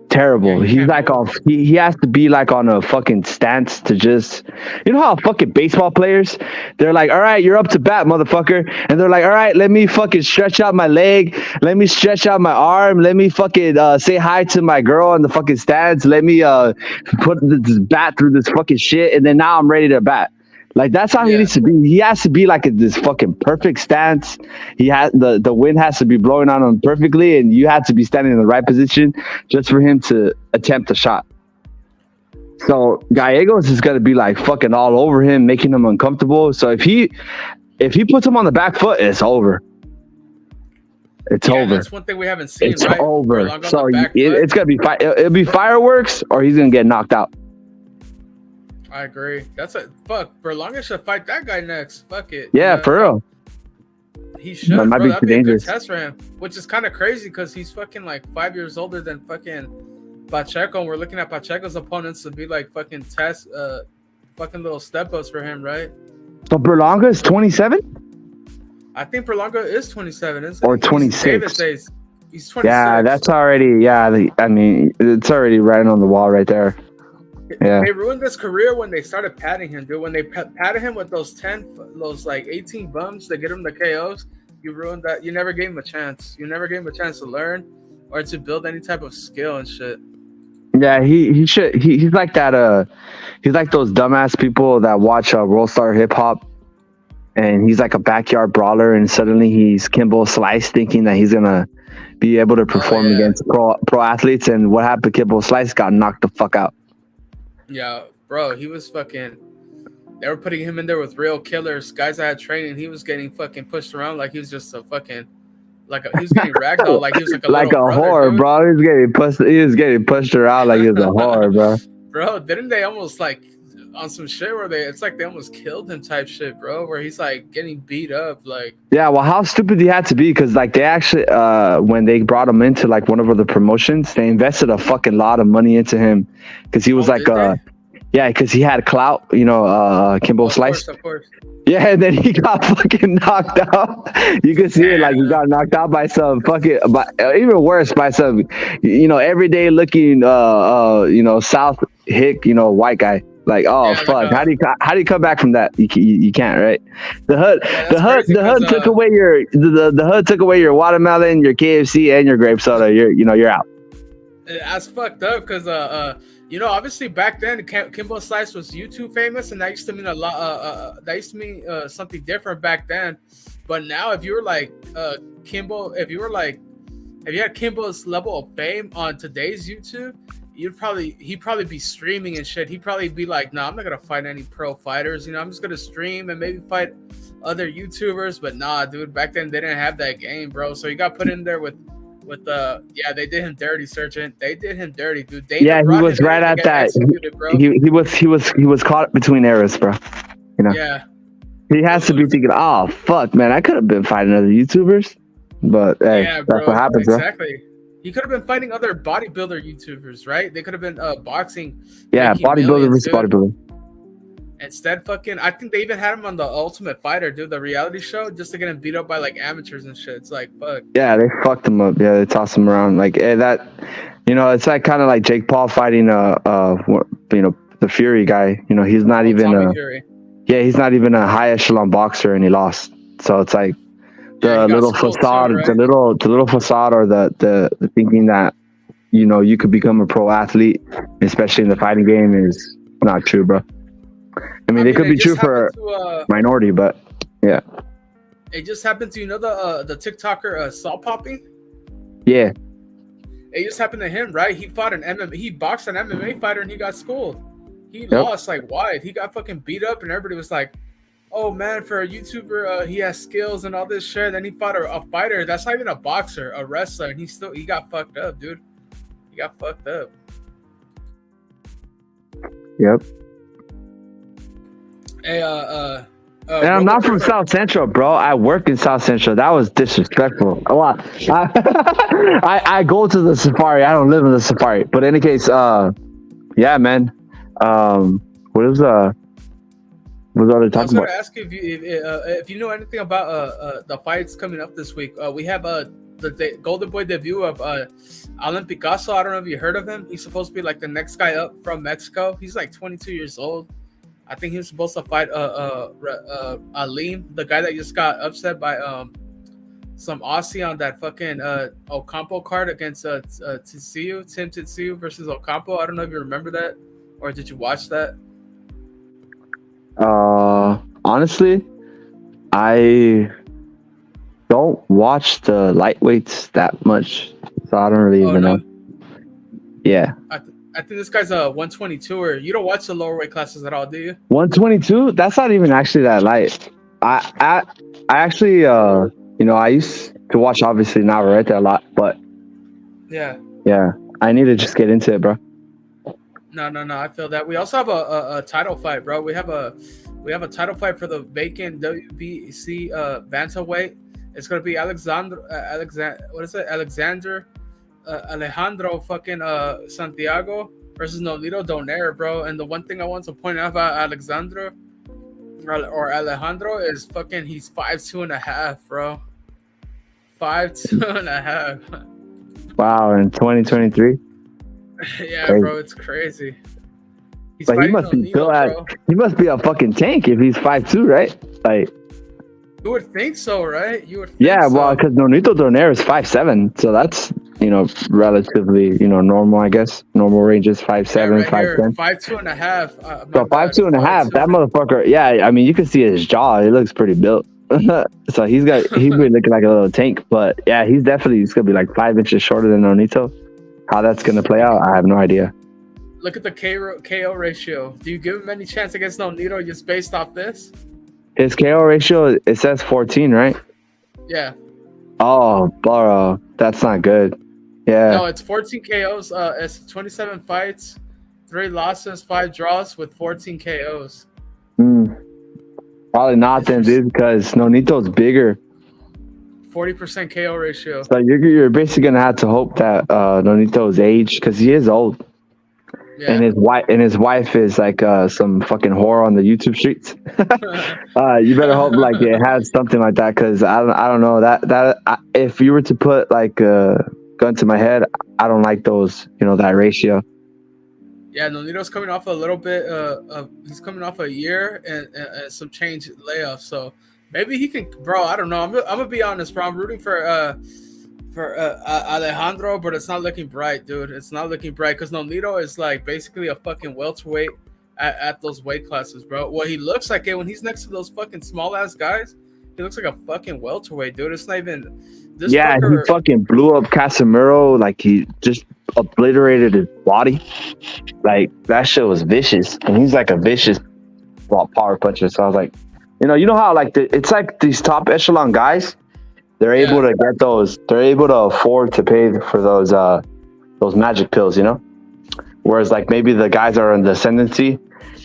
Terrible. He's like he has to be like on a fucking stance to just, how fucking baseball players, they're like, all right, you're up to bat, motherfucker, and they're like, all right, let me fucking stretch out my leg, let me stretch out my arm, let me fucking say hi to my girl in the fucking stands, let me put this bat through this fucking shit, and then now I'm ready to bat. Like, that's how he needs to be. He has to be like this fucking perfect stance. He has the wind has to be blowing on him perfectly, and you have to be standing in the right position just for him to attempt a shot. So Gallegos is gonna be like fucking all over him, making him uncomfortable. So if he puts him on the back foot, it's over. It's over. That's one thing we haven't seen. It's right? over. So it's gonna be it'll be fireworks, or he's gonna get knocked out. I agree. That's a fuck. Berlanga should fight that guy next. Fuck it. Yeah, for real. He should. Bro, that'd be a good test for him. Which is kind of crazy because he's fucking like 5 years older than fucking Pacheco. And we're looking at Pacheco's opponents to be like fucking fucking little step ups for him, right? So Berlanga is 27? I think Berlanga is 27, isn't or 26. He's 26. Yeah, that's already. I mean, it's already right on the wall right there. Yeah. They ruined his career when they started padding him, dude. When they padded him with those 18 bumps to get him the KOs, you ruined that. You never gave him a chance. You never gave him a chance to learn or to build any type of skill and shit. Yeah, he should. He's like that. He's like those dumbass people that watch World Star Hip Hop, and he's like a backyard brawler, and suddenly he's Kimbo Slice, thinking that he's gonna be able to perform against pro athletes. And what happened? Kimbo Slice got knocked the fuck out. Yeah, bro, he was fucking. They were putting him in there with real killers, guys that had training. He was getting fucking pushed around like he was just a fucking, he was getting ragdolled like he was like a whore, bro. He was getting pushed around like he was a whore, bro. Bro, didn't they almost like on some shit where it's like they almost killed him type shit, bro? Where he's like getting beat up, like. Yeah, well, how stupid he had to be, because like they actually, when they brought him into like one of the promotions, they invested a fucking lot of money into him, because he was because he had clout, Kimbo Slice. Of course. Yeah, and then he got fucking knocked out. You can see it, like he got knocked out by some fucking, even worse, by some, everyday looking, South hick, white guy. Like, fuck! How do you come back from that? You can't, right? The hood took away your the hood took away your watermelon, your KFC, and your grape soda. You're out. That's fucked up, because obviously back then Kimbo Slice was YouTube famous, and that used to mean a lot. That used to mean something different back then. But now, if you were like Kimbo, if you had Kimbo's level of fame on today's YouTube, he'd probably be streaming and shit. He'd probably be like, nah, I'm not gonna fight any pro fighters. I'm just gonna stream and maybe fight other YouTubers. But nah, dude, back then they didn't have that game, bro. So he got put in there with they did him dirty, Sergeant. They did him dirty, dude. He was right at that. He was caught between eras, bro. Yeah. He has to be thinking, oh fuck, man, I could have been fighting other YouTubers, but hey, that's what happens, exactly. Bro. He could have been fighting other bodybuilder YouTubers, right? They could have been boxing. Yeah, bodybuilder versus bodybuilder. Instead, fucking, I think they even had him on the Ultimate Fighter, dude, the reality show, just to get him beat up by like amateurs and shit. It's like, fuck. Yeah, they fucked him up. Yeah, they tossed him around like that. It's like kind of like Jake Paul fighting the Fury guy. He's not even Tommy Fury. yeah, he's not even a high echelon boxer, and he lost. So it's like the little facade, right? the little facade, or the thinking that you could become a pro athlete, especially in the fighting game, is not true, bro. I mean, they could be true for minority, but yeah. It just happened to the TikToker Salt Popping. Yeah. It just happened to him, right? He fought he boxed an MMA fighter and he got schooled. He lost like wide. He got fucking beat up and everybody was like, "Oh man, for a YouTuber, he has skills and all this shit." And then he fought a fighter that's not even a boxer, a wrestler, and he got fucked up, dude. He got fucked up. Yep. Hey, and I'm not from South Central, bro. I work in South Central. That was disrespectful. I go to the safari. I don't live in the safari. But in any case, yeah, man. What was other talking about? I was going to ask you if you know anything about the fights coming up this week. We have the Golden Boy debut of Alan Picasso. I don't know if you heard of him. He's supposed to be like the next guy up from Mexico. He's like 22 years old. I think he was supposed to fight Aleem, the guy that just got upset by some Aussie on that fucking Ocampo card against Tim Titseu versus Ocampo. I don't know if you remember that, or did you watch that? Honestly, I don't watch the lightweights that much, so I don't really even know. Yeah. I think this guy's a 122er. You don't watch the lower weight classes at all, do you? 122? That's not even actually that light. I actually I used to watch obviously Navarrete a lot, but yeah, I need to just get into it, bro. No, I feel that. We also have a title fight, bro. We have a title fight for the vacant WBC bantamweight. It's gonna be Alejandro fucking Santiago versus Nonito Donaire, bro. And the one thing I want to point out about Alejandro is fucking he's 5'2.5", bro. 5'2.5". Wow, in 2023. Yeah, crazy. Bro, it's crazy. But he must be he must be a fucking tank if he's 5'2", right? Like, you would think so, right? Well, because Nonito Donaire is 5'7", so that's relatively normal, I guess. Normal range is 5'7", 5'10". 5'2.5". So 5'2.5", that motherfucker. Yeah, I mean, you can see his jaw. He looks pretty built. So he's really looking like a little tank. But yeah, he's gonna be like 5 inches shorter than Nonito. How that's gonna play out, I have no idea. Look at the KO ratio. Do you give him any chance against Nonito just based off this? His KO ratio, it says 14, right? Yeah. Oh, bro, that's not good. Yeah. No, it's 14 KOs. It's 27 fights, 3 losses, 5 draws with 14 KOs. Probably not then, dude, because Nonito's bigger. 40% KO ratio. So you're basically gonna have to hope that Nonito's age, because he is old. Yeah. And his wife is like some fucking whore on the YouTube streets. You better hope like it has something like that, because I don't know that if you were to put like a gun to my head, I don't like those that ratio. Yeah, Nonito's coming off a little bit. He's coming off a year and some change layoff, so maybe he can, bro. I don't know. I'm gonna be honest, bro. I'm rooting for Alejandro, but it's not looking bright, dude. It's not looking bright because Nonito is like basically a fucking welterweight at those weight classes, bro. What he looks like when he's next to those fucking small ass guys, he looks like a fucking welterweight, dude. It's not even this. Yeah, he fucking blew up Casemiro. Like he just obliterated his body. Like that shit was vicious, and he's like a vicious power puncher. So I was like, you know how like it's like these top echelon guys. They're able to get those. They're able to afford to pay for those magic pills, Whereas like maybe the guys are in the ascendancy,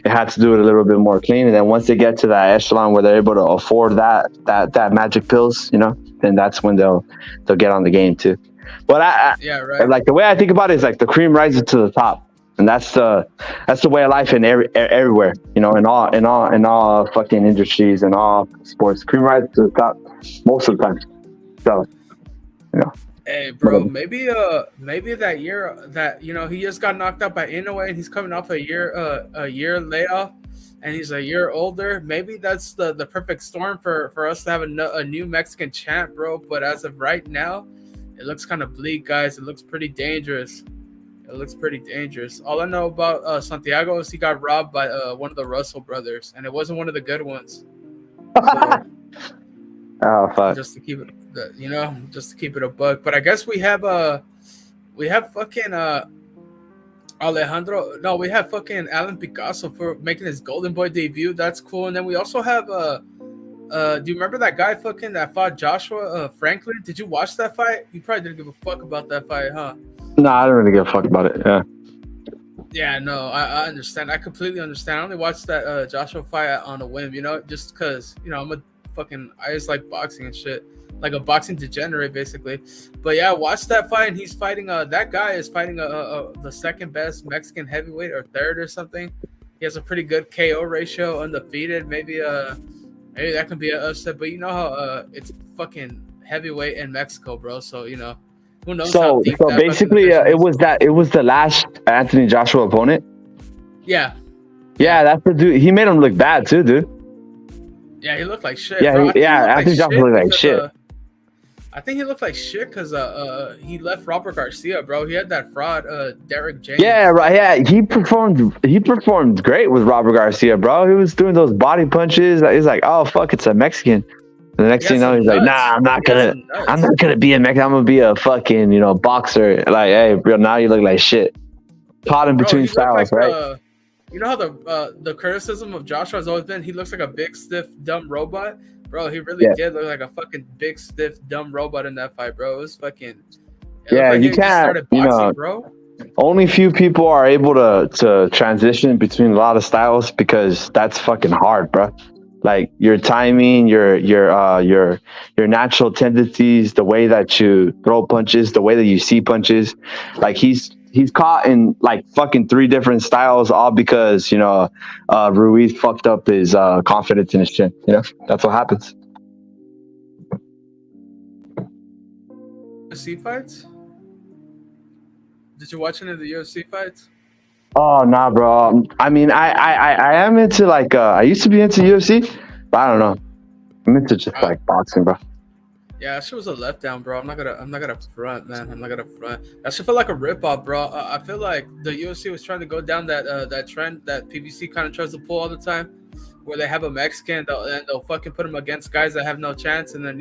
they have to do it a little bit more clean. And then once they get to that echelon where they're able to afford that magic pills, then that's when they'll get on the game too. But right. Like the way I think about it is like the cream rises to the top. and that's the way of life in everywhere. You know, in all fucking industries and all sports. Cream rides to the top most of the time. So you know, Hey, bro, whatever. maybe that year that he just got knocked out by Inoue, and he's coming off a year layoff, and he's a year older. Maybe that's the perfect storm for us to have a new Mexican champ, bro. But as of right now, it looks kind of bleak, guys. It looks pretty dangerous. It looks pretty dangerous. All I know about Santiago is he got robbed by one of the Russell brothers, and it wasn't one of the good ones. So Oh fuck. just to keep it, just to keep it a buck. But I guess we have fucking Alejandro. No, we have fucking Alan Picasso for making his Golden Boy debut. That's cool. And then we also have do you remember that guy fucking that fought Joshua Franklin? Did you watch that fight? You probably didn't give a fuck about that fight, huh? No, I don't really give a fuck about it. Yeah. Yeah, no, I understand. I completely understand. I only watched that Joshua fight on a whim, just because I just like boxing and shit, like a boxing degenerate basically. But yeah, watch that fight, and he's fighting. That guy is fighting the second best Mexican heavyweight or third or something. He has a pretty good KO ratio, undefeated. Maybe that can be an upset, but you know how it's fucking heavyweight in Mexico, bro. So who knows how So deep so that fucking basically, division is. it was the last Anthony Joshua opponent. Yeah. Yeah, that's the dude. He made him look bad too, dude. Yeah, he looked like shit, Yeah, bro. I think he looked Anthony Joshua looked like shit. I think he looked like shit because he left Robert Garcia, bro. He had that fraud, Derek James. Yeah, right. Yeah, he performed great with Robert Garcia, bro. He was doing those body punches. He's like, oh fuck, it's a Mexican. And the next thing you know, he's like, nah, I'm not gonna be a Mexican. I'm gonna be a fucking boxer. Like, hey, bro, now you look like shit. Caught in between styles, right? You know how the criticism of Joshua has always been he looks like a big stiff dumb robot, bro. He really did look like a fucking big stiff dumb robot in that fight, bro. It was fucking. You can't. Started boxing, bro. Only few people are able to transition between a lot of styles because that's fucking hard, bro. Like your timing, your natural tendencies, the way that you throw punches, the way that you see punches. Like he's caught in like fucking 3 different styles, all because Ruiz fucked up his confidence in his chin. That's what happens. UFC fights? Did you watch any of the UFC fights? Oh nah, bro. I mean, I am into like I used to be into UFC, but I don't know. I'm into just like boxing, bro. Yeah, that shit was a letdown, bro. I'm not gonna front, man. I'm not gonna front. That shit felt like a ripoff, bro. I feel like the UFC was trying to go down that trend that PBC kind of tries to pull all the time, where they have a Mexican and they'll fucking put him against guys that have no chance, and then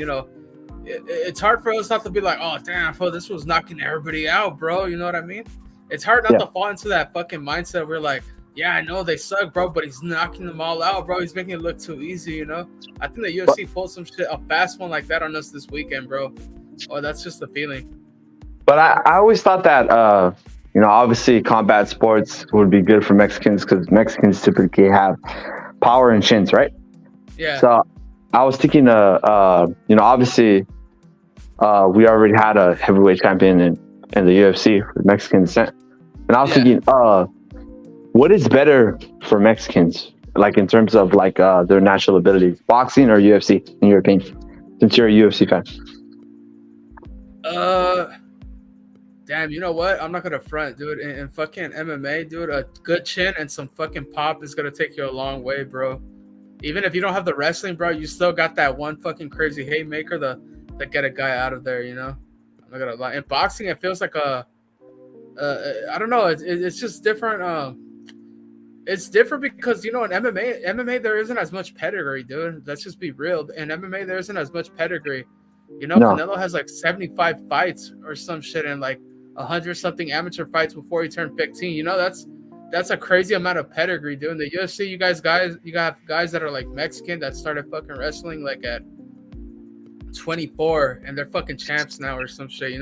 it's hard for us not to be like, oh damn, bro, this was knocking everybody out, bro. You know what I mean? It's hard not to fall into that fucking mindset where like, yeah, I know they suck, bro, but he's knocking them all out, bro. He's making it look too easy, I think the UFC pulled some shit, a fast one like that on us this weekend, bro. Oh, that's just the feeling. But I always thought that, obviously combat sports would be good for Mexicans because Mexicans typically have power and chins, right? Yeah. So I was thinking, obviously, we already had a heavyweight champion in the UFC with Mexican descent. And I was thinking, what is better for Mexicans, like in terms of like their natural abilities, boxing or UFC, in your opinion, since you're a UFC fan? Damn, you know what? I'm not gonna front, dude. In fucking MMA, dude, a good chin and some fucking pop is gonna take you a long way, bro. Even if you don't have the wrestling, bro, you still got that one fucking crazy haymaker that get a guy out of there, I'm not gonna lie. In boxing, it feels like I don't know. It's just different. It's different because in MMA there isn't as much pedigree, dude. Let's just be real. In MMA there isn't as much pedigree. No. Canelo has like 75 fights or some shit and like 100 something amateur fights before he turned 15. That's a crazy amount of pedigree, dude. In the UFC, you got guys that are like Mexican that started fucking wrestling like at 24 and they're fucking champs now or some shit,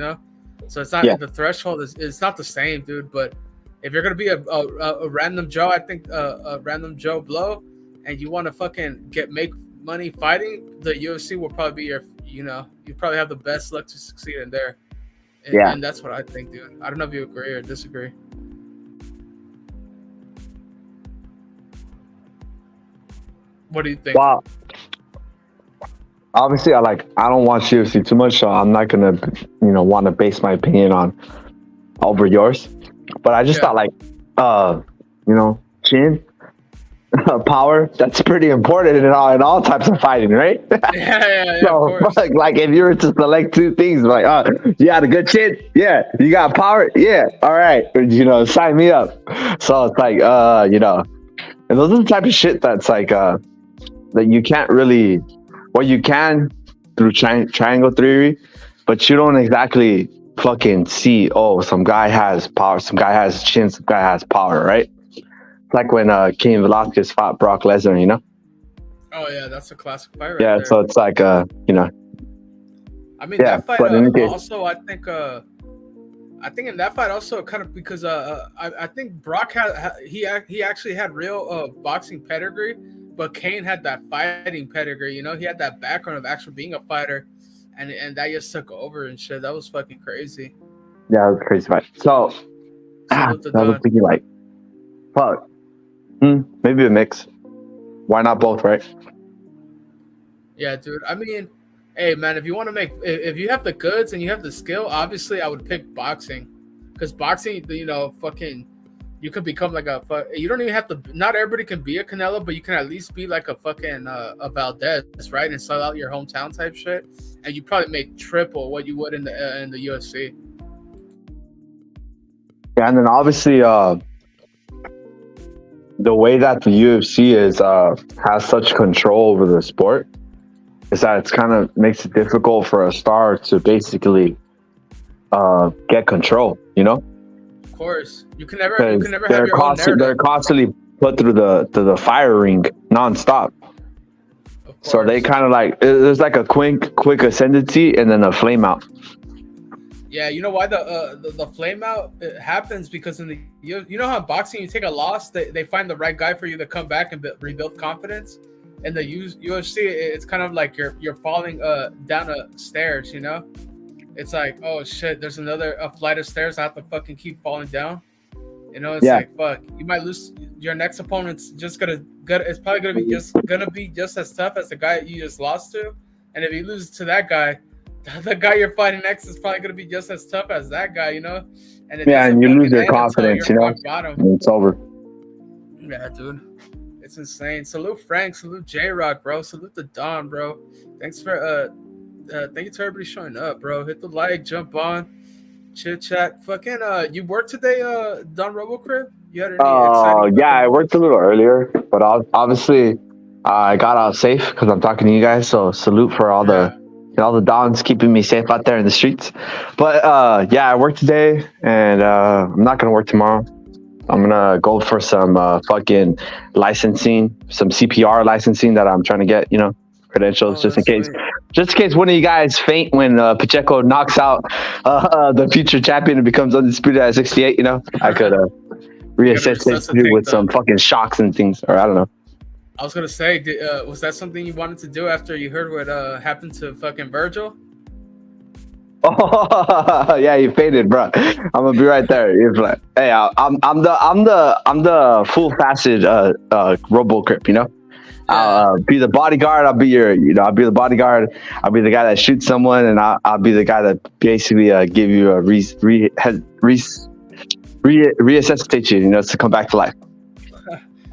So it's not the threshold is not the same, dude. But if you're gonna be a random Joe, I think a random Joe Blow, and you want to fucking make money fighting, the UFC will probably be your, you probably have the best luck to succeed in there. And that's what I think, dude. I don't know if you agree or disagree. What do you think? Well, obviously, I don't watch UFC too much, so I'm not gonna want to base my opinion on over yours. But I just Yeah. thought chin power, that's pretty important in all types of fighting, right? Yeah, of So course. like if you were to select two things, like you got a good chin, yeah, you got power, yeah, all right, sign me up. So it's like and those are the type of shit that's like that you can't really, well, you can through triangle theory, but you don't exactly fucking see, oh, some guy has power, some guy has chin, some guy has power, right? It's like when Cain Velasquez fought Brock Lesnar, Oh yeah, that's a classic fight right Yeah, there. so it's like I mean, yeah, that fight but in any case, also, I think in that fight also kind of because I think Brock he actually had real boxing pedigree, but Kane had that fighting pedigree. He had that background of actually being a fighter, and that just took over and shit. That was fucking crazy. yeah, it was a crazy fight. So Salute to I was Don. thinking like, fuck, maybe a mix. Why not both, right? Yeah, dude. I mean, hey, man, if you want to if you have the goods and you have the skill, obviously I would pick boxing, because boxing, fucking, you could become like you don't even have to. Not everybody can be a Canelo, but you can at least be like a fucking a Valdez, right, and sell out your hometown type shit, and you probably make triple what you would in the UFC. Yeah, and then obviously the way that the UFC has such control over the sport is that it's kind of makes it difficult for a star to basically get control, Of course, you can never have your own narrative. They're constantly put through the fire ring nonstop. So they kind of like, there's like a quick ascendancy and then a flame out. Yeah, you know why the flame out happens? Because how in boxing you take a loss, they find the right guy for you to come back and rebuild confidence. In the UFC, it's kind of like you're falling down a stairs. It's like, oh shit, there's another flight of stairs I have to fucking keep falling down. It's like, fuck, you might lose. Your next opponent's just it's probably gonna be just as tough as the guy you just lost to, and if you lose to that guy, the guy you're fighting next is probably gonna be just as tough as that guy, And and you lose your confidence, and it's over. Yeah, dude, it's insane. Salute Frank, salute J-Rock, bro. Salute the Don, bro. Thanks for thank you to everybody showing up, bro. Hit the like, jump on, chit chat. Fucking you work today, Don RoboCrib? You had any exciting? Yeah, I worked a little earlier, but obviously I got out safe because I'm talking to you guys. So salute for all the Dons keeping me safe out there in the streets. But I worked today, and I'm not gonna work tomorrow. I'm gonna go for some fucking licensing, some CPR licensing that I'm trying to get, credentials, just in case one of you guys faint when Pachecho knocks out the future champion and becomes undisputed at 68. I could resuscitate you with some fucking shocks and things, or I don't know. I was gonna say, was that something you wanted to do after you heard what happened to fucking Virgil? Oh yeah, you fainted, bro. I'm gonna be right there. You're like, hey, I'm the full facet RoboCrip. I'll be the bodyguard. I'll be I'll be the bodyguard. I'll be the guy that shoots someone, and I'll be the guy that basically give you a resuscitate you, to come back to life.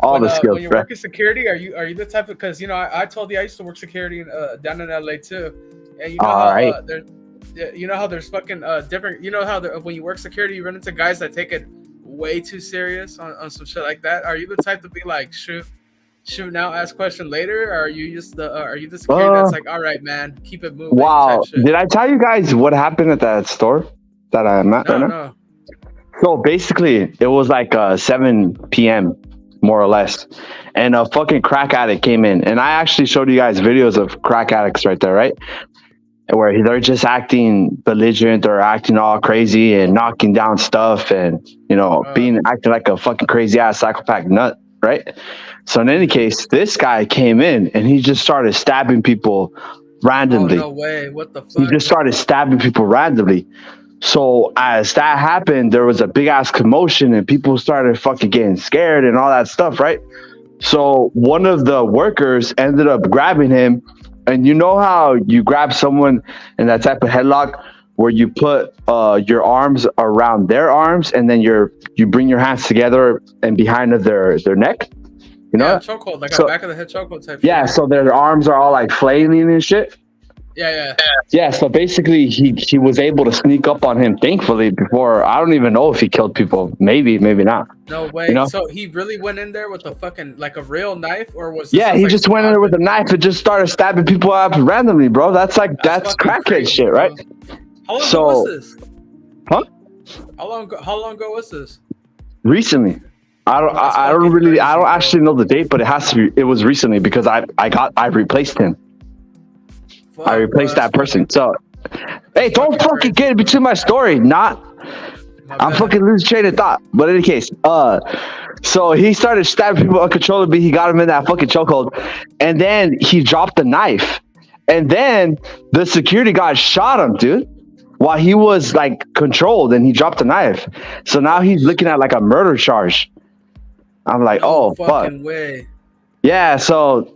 All the skills. When you're working security, are you the type of, because I told you I used to work security down in LA too, and how there's fucking different. How when you work security, you run into guys that take it way too serious on some shit like that. Are you the type to be like shoot now, ask question later, or are you just the security that's like, all right, man, keep it moving? Wow, did I tell you guys what happened at that store that I'm at right now? No. So basically, it was like 7 p.m. more or less, and a fucking crack addict came in, and I actually showed you guys videos of crack addicts right there, right? Where they're just acting belligerent or acting all crazy and knocking down stuff and acting like a fucking crazy ass psychopath nut, right? So in any case, this guy came in and he just started stabbing people randomly. Oh, no way! What the fuck? He just started stabbing people randomly. So as that happened, there was a big ass commotion and people started fucking getting scared and all that stuff, right? So one of the workers ended up grabbing him, and you know how you grab someone in that type of headlock where you put your arms around their arms, and then you bring your hands together and behind of their neck. You know, chokehold, like so, a back of the head chokehold type. Yeah, shit. so their arms are all like flailing and shit. Yeah. So basically, he was able to sneak up on him. Thankfully, before I don't even know if he killed people. Maybe not. No way. You know? So he really went in there with a fucking like a real knife, or was? Yeah, he just went in there with a knife and just started stabbing people up randomly, bro. That's crackhead crazy, shit, bro. right? How long ago was this? Huh? How long ago was this? Recently. I don't actually know the date, but it was recently because I replaced him. I replaced that person. So, hey, don't fucking get between my story. I'm fucking losing train of thought. But in any case, so he started stabbing people uncontrollably. He got him in that fucking chokehold, and then he dropped the knife, and then the security guard shot him, dude, while he was like controlled, and he dropped the knife. So now he's looking at like a murder charge. I'm like, oh fuck. Way. Yeah. So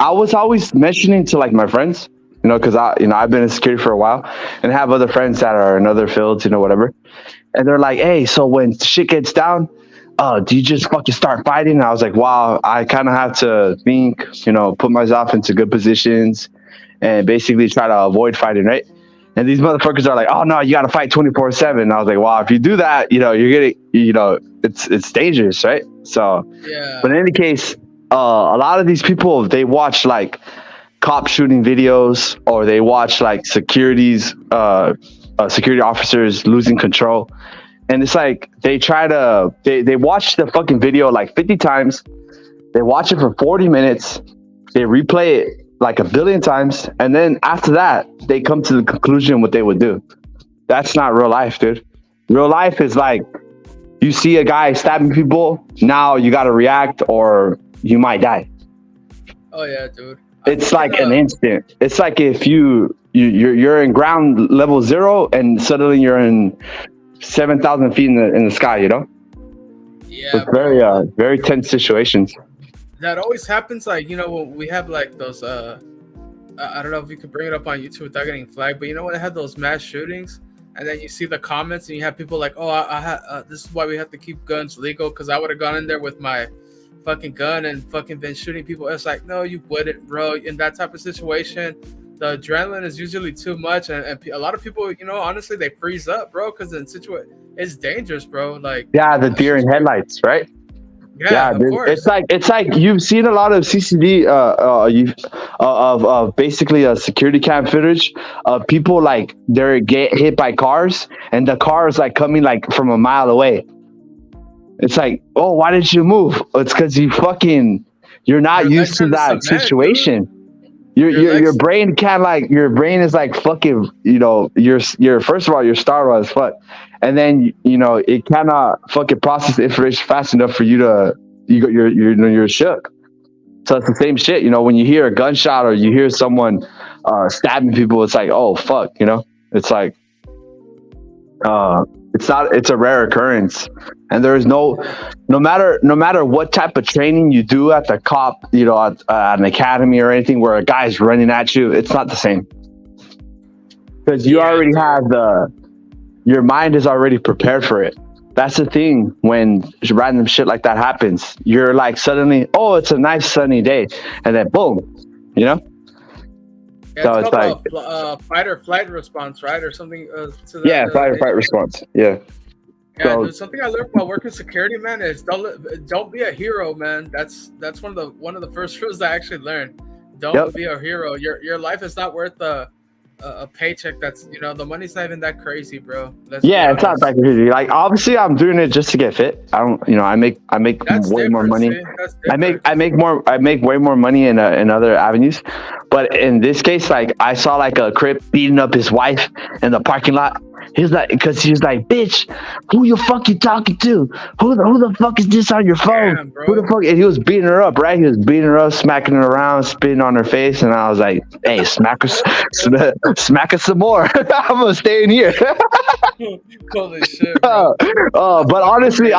I was always mentioning to like my friends. Because I've been in security for a while and have other friends that are in other fields, whatever. And they're like, hey, so when shit gets down, do you just fucking start fighting? And I was like, wow, I kind of have to think, put myself into good positions and basically try to avoid fighting, right? And these motherfuckers are like, oh, no, you got to fight 24/7. And I was like, wow, if you do that, you're getting, it's dangerous, right? So, yeah. But in any case, a lot of these people, they watch like cop shooting videos, or they watch like security officers losing control, and it's like they watch the fucking video like 50 times, they watch it for 40 minutes, they replay it like a billion times, and then after that they come to the conclusion what they would do. That's not real life, dude. Real life is like you see a guy stabbing people, now you got to react or you might die. Oh yeah, dude. It's like an instant. It's like if you're in ground level 0 and suddenly you're in 7,000 feet in the sky. Yeah, it's very tense situations. That always happens. Like when we have like those. I don't know if you could bring it up on YouTube without getting flagged, but when they had those mass shootings, and then you see the comments and you have people like, oh, this is why we have to keep guns legal, because I would have gone in there with my fucking gun and fucking been shooting people. It's like, no, you wouldn't, bro. In that type of situation, the adrenaline is usually too much, and a lot of people, honestly, they freeze up, bro, because in it's dangerous, bro. Like, yeah, the deer in headlights, right? Yeah, of course. It's like you've seen a lot of CCD of basically a security cam footage of people like they're get hit by cars, and the car is like coming like from a mile away. It's like, oh, why did you move? It's because you're not used to that situation. Your brain is like fucking, you're first of all, you're startled as fuck. And then, it cannot fucking process the information fast enough for you're shook. So it's the same shit, when you hear a gunshot or you hear someone stabbing people, it's like, oh, fuck, it's like, it's a rare occurrence. And there's no matter what type of training you do at the cop, at an academy or anything where a guy's running at you, it's not the same. Because you already have your mind is already prepared for it. That's the thing when random shit like that happens. You're like suddenly, oh, it's a nice sunny day. And then boom, Yeah, so it's called a fight or flight response, right? Or something. Fight or flight response. Yeah. Yeah, so, dude, something I learned while working security, man, is don't be a hero, man. That's one of the first rules I actually learned. Don't be a hero. Your life is not worth a paycheck. That's the money's not even that crazy, bro. It's not that crazy. Like obviously, I'm doing it just to get fit. I don't, I make way more money. I make way more money in other avenues, but in this case, like I saw like a Crip beating up his wife in the parking lot. He's like, because he's like, bitch, who you fucking talking to? Who the fuck is this on your phone? Damn, bro. Who the fuck? And he was beating her up, right? He was beating her up, smacking her around, spitting on her face, and I was like, hey, smack her some more. I'm gonna stay in here. Holy shit, bro. But honestly,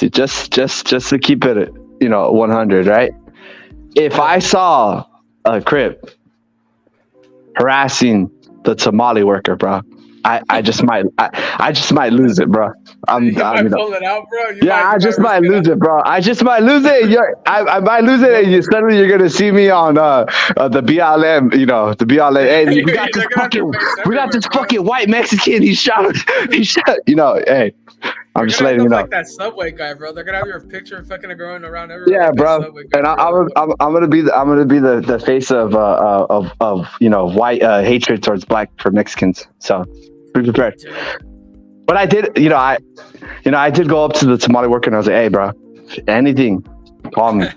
just to keep it, 100, right? If I saw a Crip harassing the tamale worker, bro, I just might lose it, bro. You might pull it out, bro. I just risk might lose it, it, bro. I just might lose it. I might lose it, and suddenly you're gonna see me on the BLM, the BLM. Hey, we got this fucking white Mexican. He shot. Hey, I'm just letting you know. Like that Subway guy, bro. They're gonna have your picture fucking going around everywhere. Yeah, bro. And I'm gonna be the face of white hatred towards black for Mexicans. So be prepared. But I did, I did go up to the tamale worker and I was like, hey, bro, anything, call me.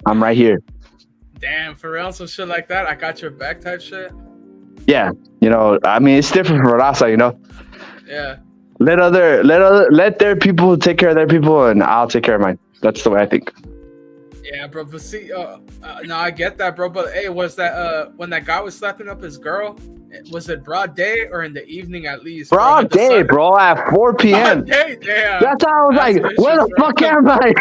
I'm right here. Damn, for real, some shit like that. I got your back type shit. Yeah, I mean, it's different from Raza, Yeah. Let their people take care of their people, and I'll take care of mine. That's the way I think. Yeah, bro. But see, no, I get that, bro. But hey, was that when that guy was slapping up his girl? Was it broad day or in the evening at least? Broad day, bro, at 4 p.m. Broad day, damn. That's how I was like, where the fuck am I?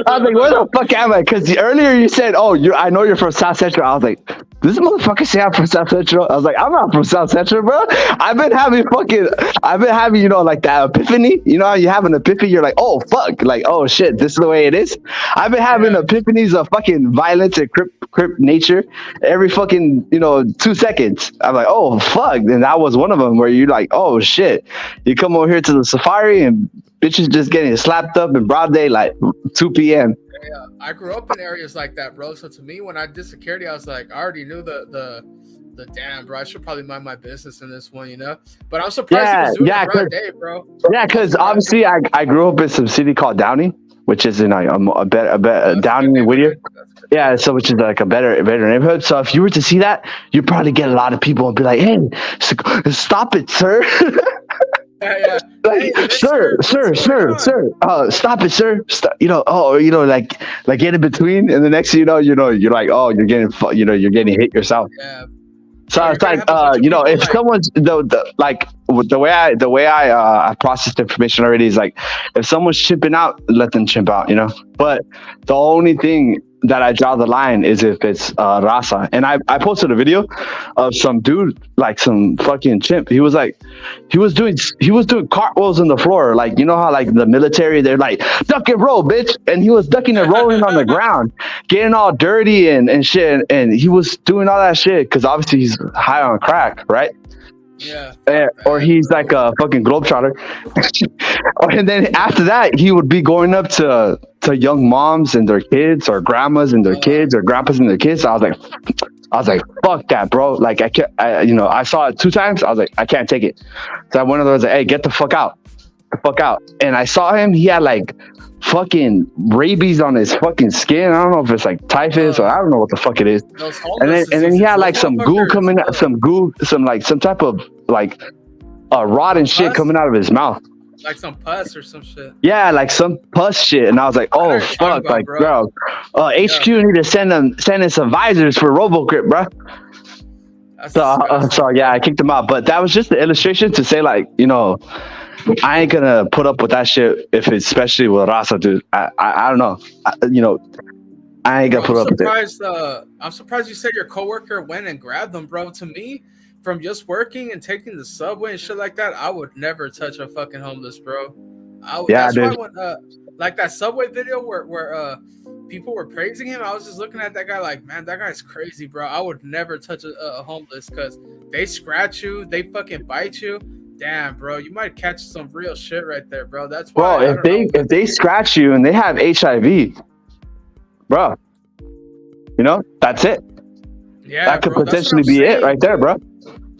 I was like, where the fuck am I? Because earlier you said, I know you're from South Central. I was like, this motherfucker say I'm from South Central. I was like, I'm not from South Central, bro. I've been having, like that epiphany. You have an epiphany. You're like, oh, fuck. Like, oh, shit, this is the way it is. I've been having epiphanies of fucking violence and crip nature every fucking, 2 seconds. I'm like, oh, fuck. And that was one of them where you're like, oh, shit. You come over here to the safari and bitches just getting slapped up in broad daylight, 2 p.m. Yeah, I grew up in areas like that, bro. So to me, when I did security, I was like, I already knew the damn, bro. I should probably mind my business in this one, But I'm surprised he was doing it broad day, bro. Yeah, because obviously I grew up in some city called Downey, which is in a better Downey, Whittier. Yeah, so which is like a better neighborhood. So if you were to see that, you'd probably get a lot of people and be like, "Hey, stop it, sir." Yeah. Like, hey, sir, stop it, sir. Stop, like get in between, and the next thing you're like, oh, you're getting hit yourself. Yeah. So it's like, if someone's the way I process information already is like, if someone's chimping out, let them chimp out, But the only thing that I draw the line is if it's Raza. And I posted a video of some dude, like some fucking chimp. He was doing cartwheels on the floor, like how like the military, they're like duck and roll, bitch, and he was ducking and rolling on the ground, getting all dirty and shit, and he was doing all that shit because obviously he's high on crack, right? Yeah. Or he's like a fucking globetrotter. And then after that, he would be going up to young moms and their kids, or grandmas and their kids, or grandpas and their kids. So I was like, fuck that, bro. Like I saw it 2 times. I was like, I can't take it. So I went over there, I was like, hey, get the fuck out. And I saw him. He had like fucking rabies on his fucking skin. I don't know if it's like typhus or I don't know what the fuck it is. And then he had like some goo coming out, some type of like rotten shit coming out of his mouth. Like some pus or some shit. Yeah, like some pus shit. And I was like, oh fuck, like bro, HQ need to send in some visors for RoboCrip, bro. So yeah, I kicked him out. But that was just the illustration to say, like, I ain't gonna put up with that shit if it's especially with Raza, dude. I don't know. I ain't gonna put up with it. I'm surprised you said your coworker went and grabbed them, bro. To me, from just working and taking the subway and shit like that, I would never touch a fucking homeless, bro. That's dude. Why when, like that subway video where people were praising him, I was just looking at that guy like, man, that guy's crazy, bro. I would never touch a homeless because they scratch you, they fucking bite you. Damn, bro, you might catch some real shit right there, bro. That's why. Bro, if they scratch you and they have HIV, bro, that's it. Yeah, that could potentially be it right there, bro.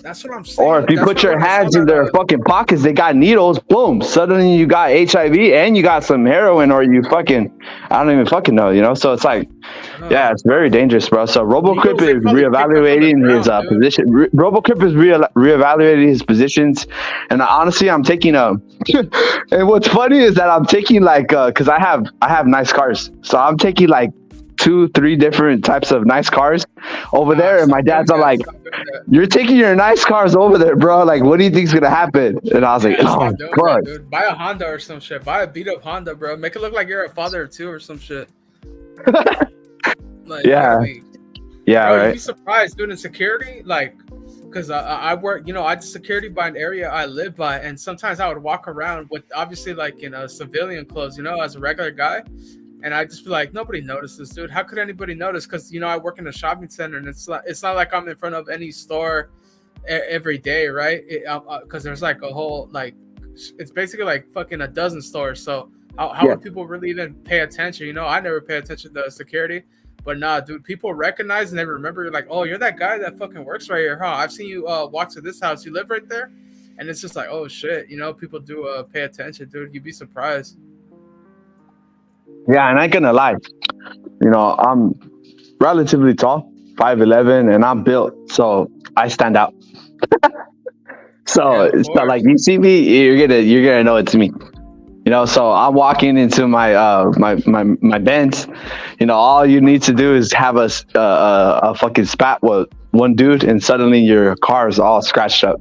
That's what I'm saying. Or if you put your hands in their fucking pockets, they got needles, boom, suddenly you got HIV and you got some heroin, or you fucking, I don't even fucking know, So it's like, yeah, it's very dangerous, bro. So RoboCrip is reevaluating his position. RoboCrip is reevaluating his positions. And honestly, I'm taking and what's funny is that I'm taking like, because I have nice cars. So I'm taking like 2-3 different types of nice cars over there, and my dad's all like, you're taking your nice cars over there, bro, like what do you think's gonna happen? And I was like, oh fuck, dude. Buy a Honda or some shit. Buy a beat up Honda, bro. Make it look like you're a father of 2 or some shit. Like, you gotta Yeah, be, yeah, bro. You'd right. be surprised, dude. In security, like, because I work, I did security by an area I live by, and sometimes I would walk around with obviously like in civilian clothes, as a regular guy, and I just be like, nobody notices, dude. How could anybody notice? Because I work in a shopping center, and it's not like I'm in front of any store every day, right? Because there's like a whole like it's basically like fucking a dozen stores. So how Yeah, would people really even pay attention? I never pay attention to security, but nah, dude, people recognize and they remember. You're like, oh, you're that guy that fucking works right here, huh? I've seen you walk to this house. You live right there, and it's just like, oh shit, people do pay attention, dude. You'd be surprised. yeah, and I ain't gonna lie. I'm relatively tall, 5'11", and I'm built, so I stand out. So Yeah, of it's not like course. you see me, you're gonna know it's me. So I'm walking into my Benz. All you need to do is have a fucking spat with one dude, and suddenly your car is all scratched up.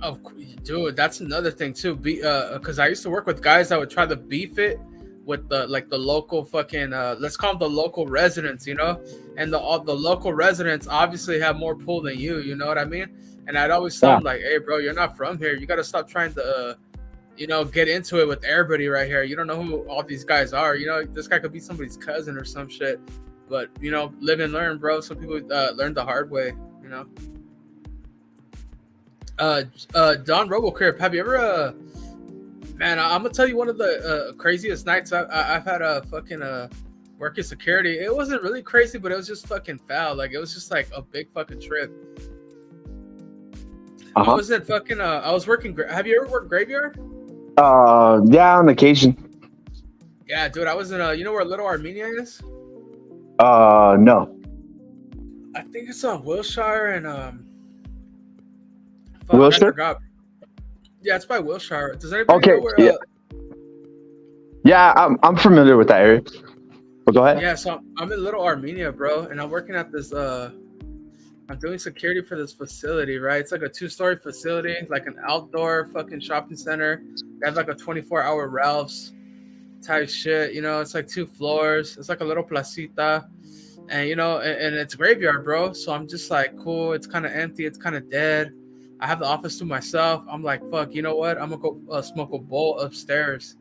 Oh, dude, that's another thing too. Because I used to work with guys that would try to beef it with the local fucking let's call them the local residents, and the local residents obviously have more pull than you. You know what I mean? And I'd always tell Yeah, them like, hey, bro, you're not from here. You got to stop trying to. Get into it with everybody right here. You don't know who all these guys are. This guy could be somebody's cousin or some shit. But live and learn, bro. Some people learn the hard way. You know. Don RoboCrip, have you ever man, I'm gonna tell you one of the craziest nights I've had a fucking working security. It wasn't really crazy, but it was just fucking foul. Like it was just like a big fucking trip. uh I huh. was in fucking I was working. Have you ever worked graveyard? Yeah, on occasion. Yeah, dude. I was in you know where Little Armenia is? No. I think it's on Wilshire and fuck, I Wilshire. forgot. Yeah, it's by Wilshire. Does anybody Okay. know where? Yeah, yeah. I'm familiar with that area. But go ahead. Yeah, so I'm in Little Armenia, bro, and I'm working at this. I'm doing security for this facility, right? It's like a two-story facility, like an outdoor fucking shopping center. They have like a 24-hour Ralph's type shit. It's like 2 floors. It's like a little placita, and and it's graveyard, bro. So I'm just like, cool. It's kind of empty. It's kind of dead. I have the office to myself. I'm like, fuck. You know what? I'm gonna go smoke a bowl upstairs.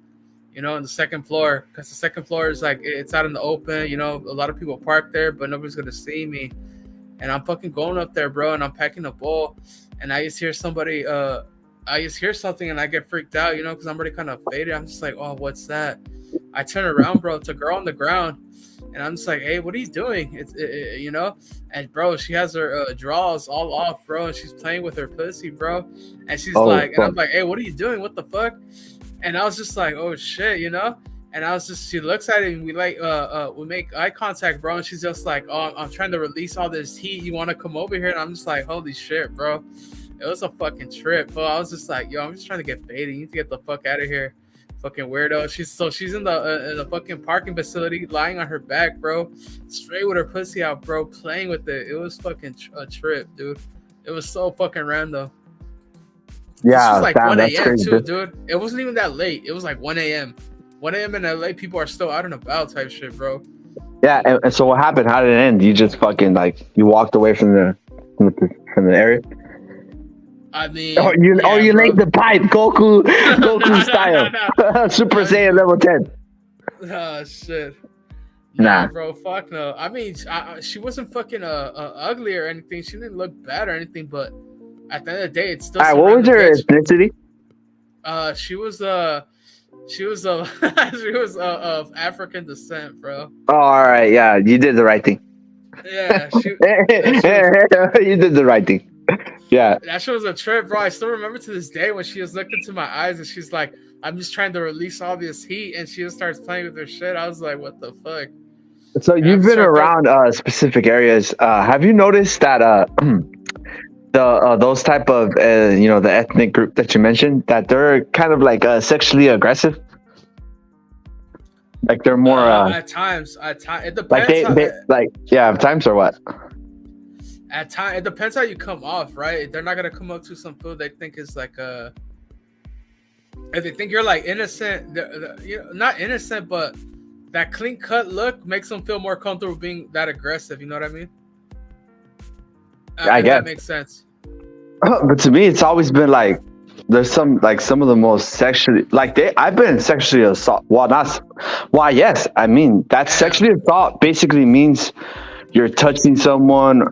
On the second floor, because the second floor is like it's out in the open. A lot of people park there, but nobody's gonna see me. And I'm fucking going up there, bro, and I'm packing a bowl, and I just hear somebody, I just hear something, and I get freaked out, because I'm already kind of faded. I'm just like, oh, what's that? I turn around, bro. It's a girl on the ground, and I'm just like, hey, what are you doing? And bro, she has her drawers all off, bro, and she's playing with her pussy, bro, and she's Oh like, and fuck. I'm like, hey, what are you doing? What the fuck? And I was just like, oh shit. And she looks at it and we make eye contact, bro. And she's just like, oh, I'm trying to release all this heat. You want to come over here? And I'm just like, holy shit, bro. It was a fucking trip, bro. I was just like, yo, I'm just trying to get faded. You need to get the fuck out of here, fucking weirdo. She's in the fucking parking facility, lying on her back, bro, straight with her pussy out, bro, playing with it. It was fucking a trip, dude. It was so fucking random. This was Yeah, like damn, 1 that's a.m. crazy, too, dude. dude. It wasn't even that late. It was like 1 a.m. 1 a.m. in LA, people are still out and about type shit, bro. Yeah, and so what happened? How did it end? You just fucking like you walked away from the area. I Oh, mean, you yeah, laid bro. the pipe, Goku style, No. Super Saiyan level 10. Oh, shit. Nah, Nah. bro, fuck no. I mean, she wasn't fucking ugly or anything. She didn't look bad or anything, but at the end of the day, it's still All right, some what was random your bitch. ethnicity? She was she was she was of African descent, bro. Oh, all right, yeah, you did the right thing. Yeah, You she was did the right thing. Yeah. that shit was a trip, bro. I still remember to this day when she was looking into my eyes and she's like, I'm just trying to release all this heat, and she just starts playing with her shit. I was like, what the fuck? So And I'm you've just been trying to throw. around specific areas. Have you noticed that the those type of the ethnic group that you mentioned, that they're kind of like sexually aggressive? Like they're more At times, it like depends they like, yeah, times or what? at time it depends how you come off, right? They're not gonna come up to some food they think is like if they think you're like innocent, not innocent, but that clean cut look makes them feel more comfortable being that aggressive. You know what I mean? I If guess. that makes sense. But to me, it's always been like there's some of the most sexually I've been sexually assault. Well, not. Well, yes. I mean that sexually assault basically means you're touching someone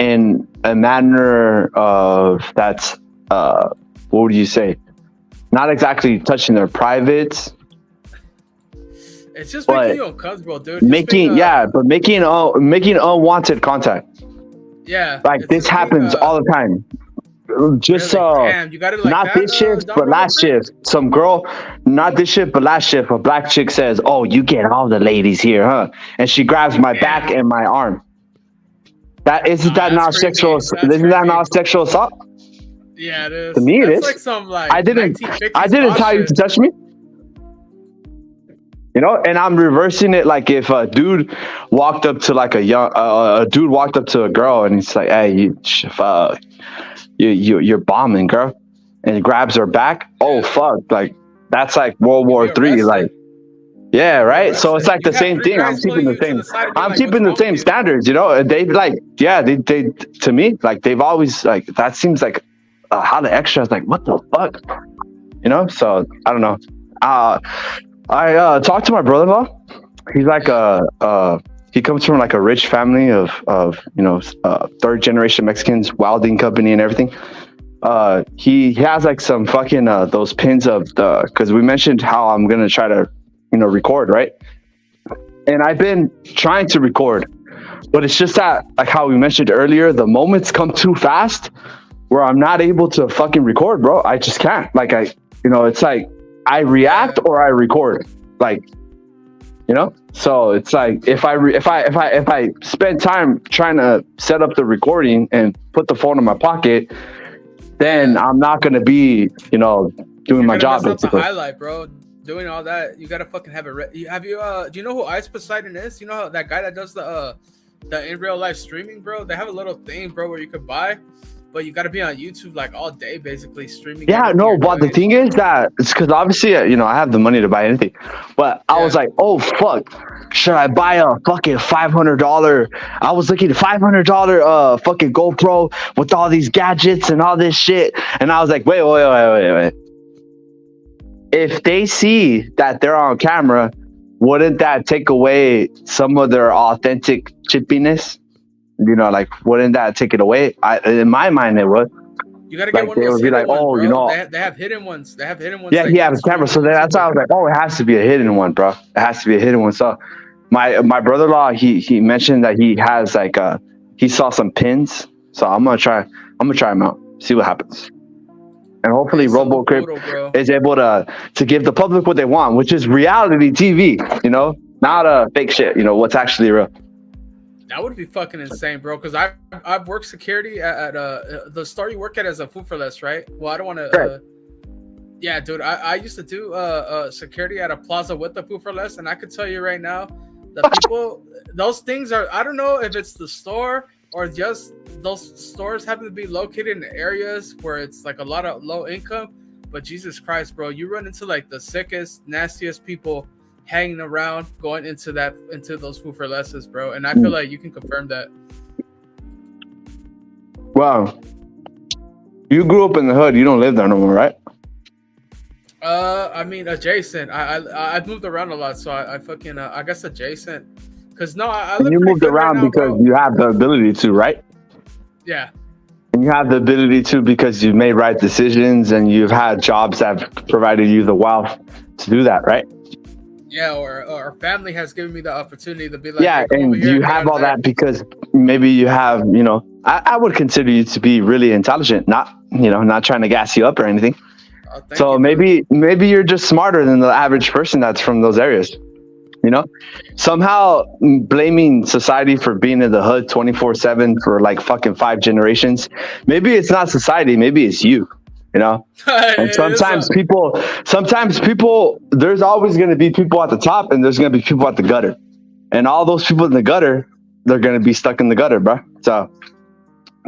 in a manner of that's what would you say? Not exactly touching their privates. It's just making you uncomfortable, dude. Making unwanted contact. Yeah. Like this happens all the time. Just really? Damn, you got it like not that, this shift, but last shift. Some girl, not this shift, but last shift. A black chick says, "Oh, you get all the ladies here, huh?" And she grabs my back and my arm. That isn't that not sexual? Isn't that not sexual assault? Yeah, it is. To me, it is. Like some like I didn't tell you to touch me. You know, and I'm reversing it. Like if a dude walked up to like a dude walked up to a girl and he's like, "Hey, you're bombing, girl," and he grabs her back. Oh fuck! Like that's like World War III. Like, yeah, right. So it's like the same thing. I'm keeping the same. I'm keeping the same standards. You know, they like, yeah, they to me like they've always like that seems like how the extras like what the fuck, you know. So I don't know. I talked to my brother-in-law. He's like he comes from like a rich family of you know third generation Mexicans, welding company and everything. He has like some fucking those pins of the because we mentioned how I'm gonna try to record, right? And I've been trying to record, but it's just that like how we mentioned earlier, the moments come too fast where I'm not able to fucking record, bro. I just can't. Like it's like I react or I record, like. You know, so it's like if I spend time trying to set up the recording and put the phone in my pocket, then I'm not gonna be, doing my job. That's the highlight, bro. Doing all that, you gotta fucking have it. Have you? Do you know who Ice Poseidon is? You know how that guy that does the in real life streaming, bro? They have a little thing, bro, where you could buy. But you got to be on YouTube like all day, basically streaming. Yeah, no, but the thing is that it's because obviously, I have the money to buy anything. But I was like, oh, fuck. Should I buy a fucking $500? I was looking at $500 fucking GoPro with all these gadgets and all this shit. And I was like, wait. If they see that they're on camera, wouldn't that take away some of their authentic chippiness? Like, wouldn't that take it away? In my mind, it would. You gotta get one of those. They would be like, oh, bro. They have hidden ones. Yeah, he has a camera. So that's why I was like, oh, it has to be a hidden one, bro. It has to be a hidden one. So my brother-in-law, he mentioned that he has like he saw some pins. So I'm gonna try them out, see what happens, and hopefully RoboCrypt is able to give the public what they want, which is reality TV. Not fake shit. What's actually real. That would be fucking insane, bro. Because I've worked security at the store you work at as a Food for Less, right? Well, I don't want to. Yeah, dude. I used to do security at a plaza with the Food for Less, and I could tell you right now, the people, those things are. I don't know if it's the store or just those stores happen to be located in areas where it's like a lot of low income. But Jesus Christ, bro, you run into like the sickest, nastiest people hanging around, going into those Food for Lesses, bro, and I feel like you can confirm that. Wow, you grew up in the hood. You don't live there no more, right? I mean, adjacent. I've moved around a lot, so I fucking I guess adjacent. Cause no, I live. You moved around right now, because you have the ability to, right? Yeah. And you have the ability to because you've made right decisions and you've had jobs that have provided you the wealth to do that, right? Yeah, or our family has given me the opportunity to be like, yeah, hey, and you have all that because maybe you have, I would consider you to be really intelligent, not trying to gas you up or anything. So maybe you're just smarter than the average person that's from those areas. Somehow blaming society for being in the hood 24/7 for like fucking 5 generations. Maybe it's not society, maybe it's you. And sometimes people, there's always going to be people at the top and there's going to be people at the gutter. And all those people in the gutter, they're going to be stuck in the gutter, bro. So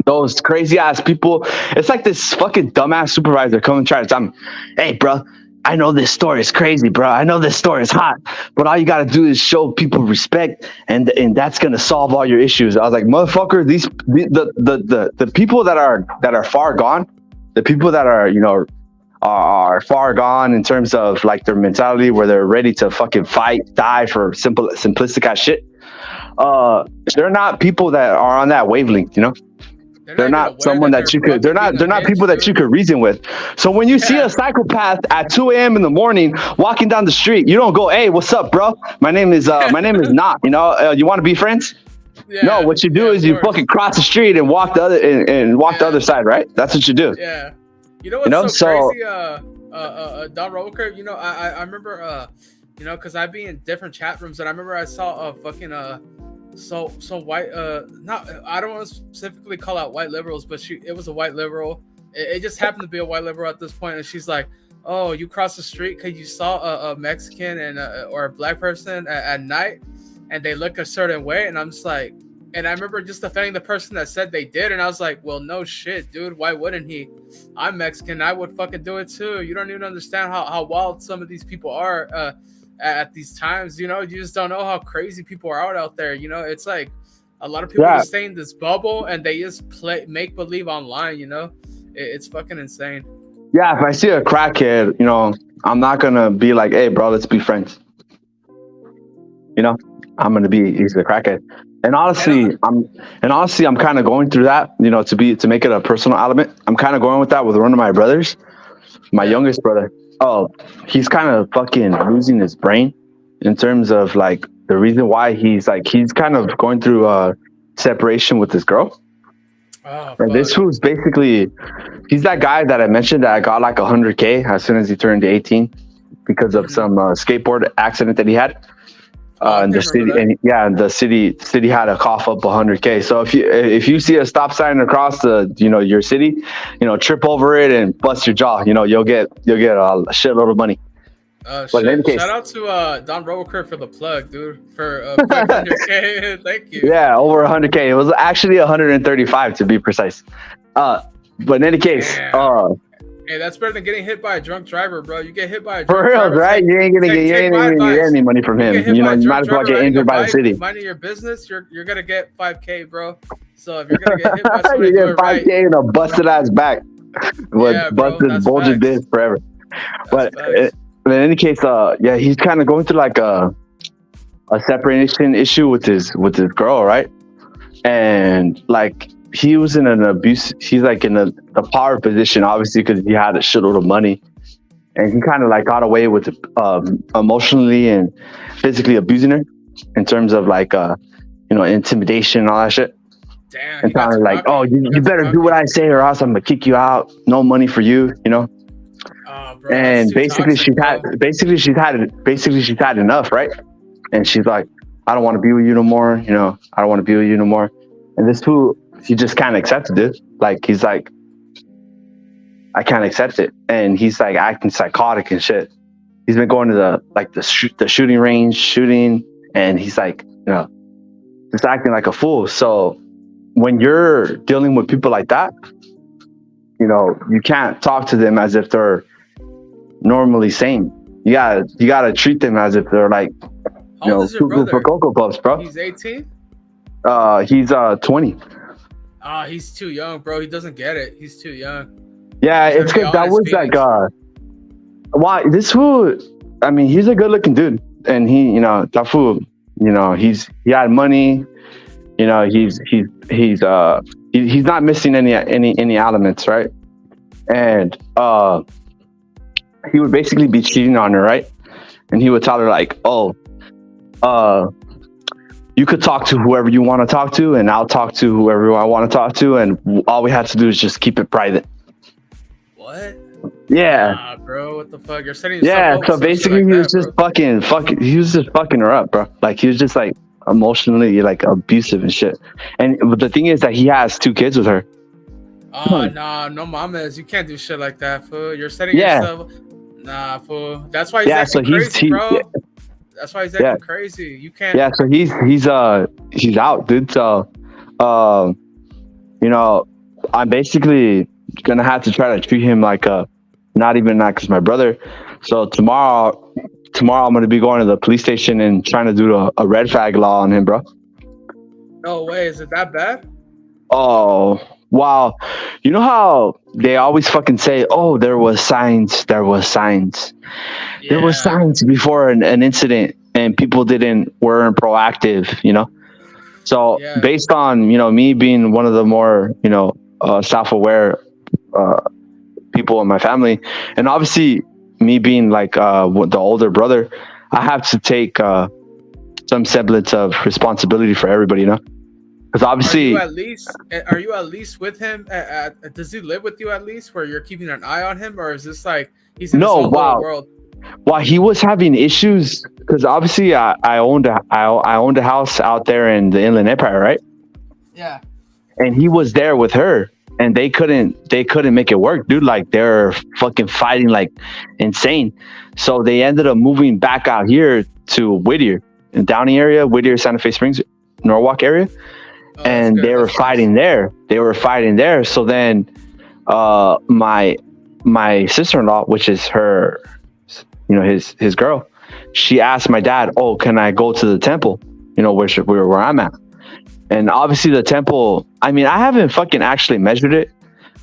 those crazy ass people, it's like this fucking dumbass supervisor coming and trying to tell me, hey, bro, I know this story is crazy, bro. I know this story is hot, but all you gotta do is show people respect, and that's gonna solve all your issues. I was like, motherfucker, the people that are far gone, the people that are are far gone in terms of like their mentality, where they're ready to fucking fight, die for simplistic ass shit. They're not people that are on that wavelength, you know. They're not someone that you could. They're not people that you could reason with. So when you see a psychopath at 2 a.m. in the morning walking down the street, you don't go, "Hey, what's up, bro? My name is not. You want to be friends?" No, what you do is you fucking cross the street and walk the other the other side, right? That's what you do. Yeah. You know what's so crazy? Don Roker. I remember because I'd be in different chat rooms, and I remember I saw a fucking so white not I don't want to specifically call out white liberals, but it was a white liberal. It just happened to be a white liberal at this point, and she's like, "Oh, you crossed the street because you saw a Mexican and or a black person at night, and they look a certain way." And I'm just like, and I remember just offending the person that said they did, and I was like, "Well, no shit, dude. Why wouldn't he? I'm Mexican. I would fucking do it too. You don't even understand how wild some of these people are at these times. You just don't know how crazy people are out there. It's like a lot of people just stay in this bubble and they just make believe online. It's fucking insane." Yeah, if I see a crackhead, I'm not gonna be like, "Hey, bro, let's be friends." I'm gonna be he's a crackhead. And honestly, I'm kind of going through that, to make it a personal element. I'm kind of going with that with one of my brothers, my youngest brother. Oh, he's kind of fucking losing his brain in terms of like the reason why he's kind of going through separation with this girl. Oh, and this fool's basically, he's that guy that I mentioned that got like 100K as soon as he turned 18 because of some skateboard accident that he had. In the city, the city had to cough up 100K. So if you see a stop sign across your city, trip over it and bust your jaw. You'll get a shitload of money. But in any case, shout out to Don Roker for the plug, dude. For 100K, thank you. Yeah, over 100K. It was actually 135 to be precise. But in any case, hey, that's better than getting hit by a drunk driver, bro. You get hit by a drunk driver. For real, right? You ain't gonna get any money from him. You might as well get injured by the city. Minding your business, you're gonna get 5K, bro. So if you're gonna get hit by somebody, you get 5K and a busted ass back. Busted, bulging disc forever. But in any case, he's kind of going through like a separation issue with his girl, right? And like, he was in an abuse. He's like in a power position, obviously, because he had a shitload of money, and he kind of like got away with emotionally and physically abusing her in terms of like intimidation and all that shit. Damn. And kind of like, "Oh, you better do what I say, or else I'm gonna kick you out. No money for you," Bro, and basically she's had enough, right? And she's like, "I don't want to be with you no more. I don't want to be with you no more." And this fool, he just can't accept it. Like, he's like, "I can't accept it," and he's like acting psychotic and shit. He's been going to the shooting range, shooting, and he's like, just acting like a fool. So when you're dealing with people like that, you can't talk to them as if they're normally sane. You gotta treat them as if they're like, for Cocoa Puffs, bro. He's 18. He's 20. He's too young, bro. He doesn't get it. He's too young. Yeah, it's good. That was like why this fool. I mean, he's a good-looking dude, and that fool. He had money. He's not missing any elements, right? And he would basically be cheating on her, right? And he would tell her like, "Oh, you could talk to whoever you want to talk to, and I'll talk to whoever I want to talk to, and all we have to do is just keep it private." What? Yeah. Bro, what the fuck? You're setting yourself up. So basically, he was just fucking. He was just fucking her up, bro. Like, he was just like emotionally like abusive and shit. And the thing is that he has 2 kids with her. Nah, no mamas. You can't do shit like that, fool. You're setting yourself. Nah, fool. That's why he's acting crazy, bro. That's why he's acting crazy. You can't. Yeah, so he's out, dude. So, I'm basically gonna have to try to treat him like not even that, because my brother. So tomorrow I'm gonna be going to the police station and trying to do a red flag law on him, bro. No way, is it that bad? Oh, wow. You know how they always fucking say, "Oh, there was signs, there was signs." There was Yeah, signs before an incident and people weren't proactive, you know? So yeah, based on, me being one of the more, self-aware uh, people in my family, and obviously me being like the older brother, I have to take some semblance of responsibility for everybody, you know? Because Are you obviously, at least are you at least with him? Does he live with you at least, where you're keeping an eye on him, or is this like he's in his no, own little wow. world? While he was having issues, because obviously I owned a house out there in the Inland Empire, right? Yeah. And he was there with her, and they couldn't make it work, dude. Like they're fucking fighting like insane. So they ended up moving back out here to Whittier, in Downey area, Whittier, Santa Fe Springs, Norwalk area, Oh, that's and good. they were That's nice. fighting there. They were fighting there. So then, my sister-in-law, which is her, his girl, she asked my dad, "Oh, can I go to the temple? Where I'm at." And obviously the temple, I mean, I haven't fucking actually measured it,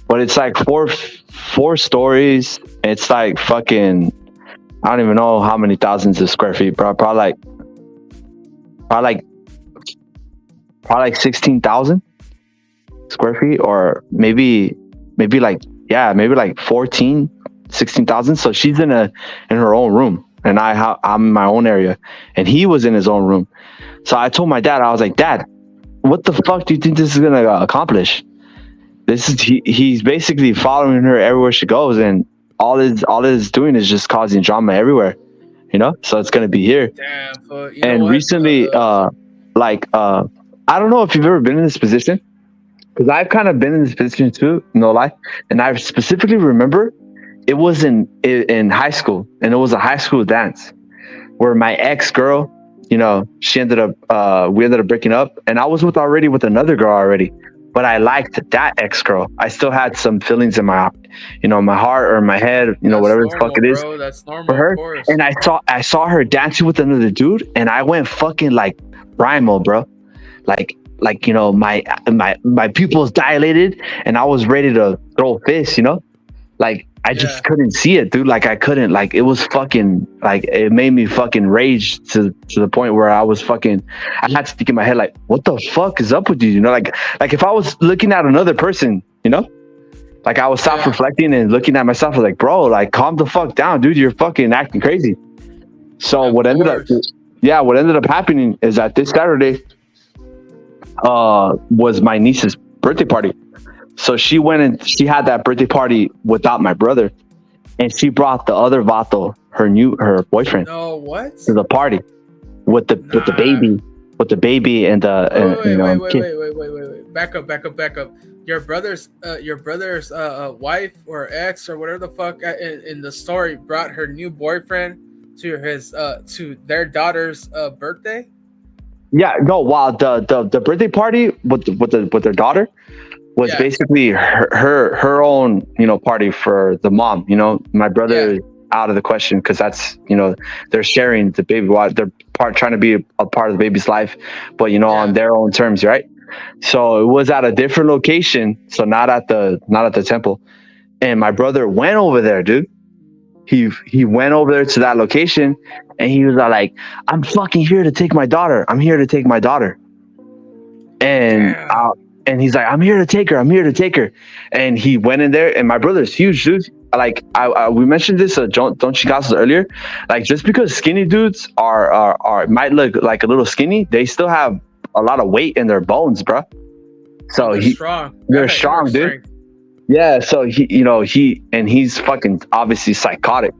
but it's like four stories. It's like fucking, I don't even know how many thousands of square feet, bro. Probably like, probably like 16,000 square feet, or maybe like 14, 16,000. So she's in her own room, and I'm in my own area, and he was in his own room. So I told my dad, I was like, "Dad, what the fuck do you think this is gonna accomplish? He's basically following her everywhere she goes, and all it's doing is just causing drama everywhere, So it's gonna be here." Damn. But you know And what? recently, like, I don't know if you've ever been in this position, because I've kind of been in this position too, no lie. And I specifically remember it was in high school, and it was a high school dance where my ex girl, she we ended up breaking up, and I was already with another girl already, but I liked that ex girl. I still had some feelings in my heart or in my head, That's whatever the fuck normal, it is bro. That's for normal, of her. course. And I saw her dancing with another dude, and I went fucking like Rimo, bro. Like my pupils dilated, and I was ready to throw fists, like I Yeah. just couldn't see it, dude. Like I couldn't, like it was fucking, like it made me fucking rage to the point where I had to think in my head, like, what the fuck is up with you? Like if I was looking at another person, like I was self-reflecting and looking at myself, I was like, bro, like calm the fuck down, dude. You're fucking acting crazy. So Of what ended course. up happening is that this Saturday was my niece's birthday party. So she went and she had that birthday party without my brother, and she brought the other vato, her boyfriend, No, what? to the party with the baby and the kid. Wait. Back up. Your brother's wife or ex or whatever the fuck in the story brought her new boyfriend to to their daughter's birthday. Yeah, no. While the birthday party with their daughter was basically her own party for the mom. My brother is out of the question, because that's they're sharing the baby while they're trying to be a part of the baby's life, but on their own terms, right? So it was at a different location, so not at the temple. And my brother went over there, dude. He went over there to that location, and he was like, "I'm fucking here to take my daughter. I'm here to take my daughter." And and he's like, "I'm here to take her. I'm here to take her." And he went in there, and my brother's huge, dude. Like we mentioned this, Don Chicassos earlier. Like, just because skinny dudes are might look like a little skinny, they still have a lot of weight in their bones, bro. So They're strong. they're strong, dude. Yeah. So he's fucking obviously psychotic.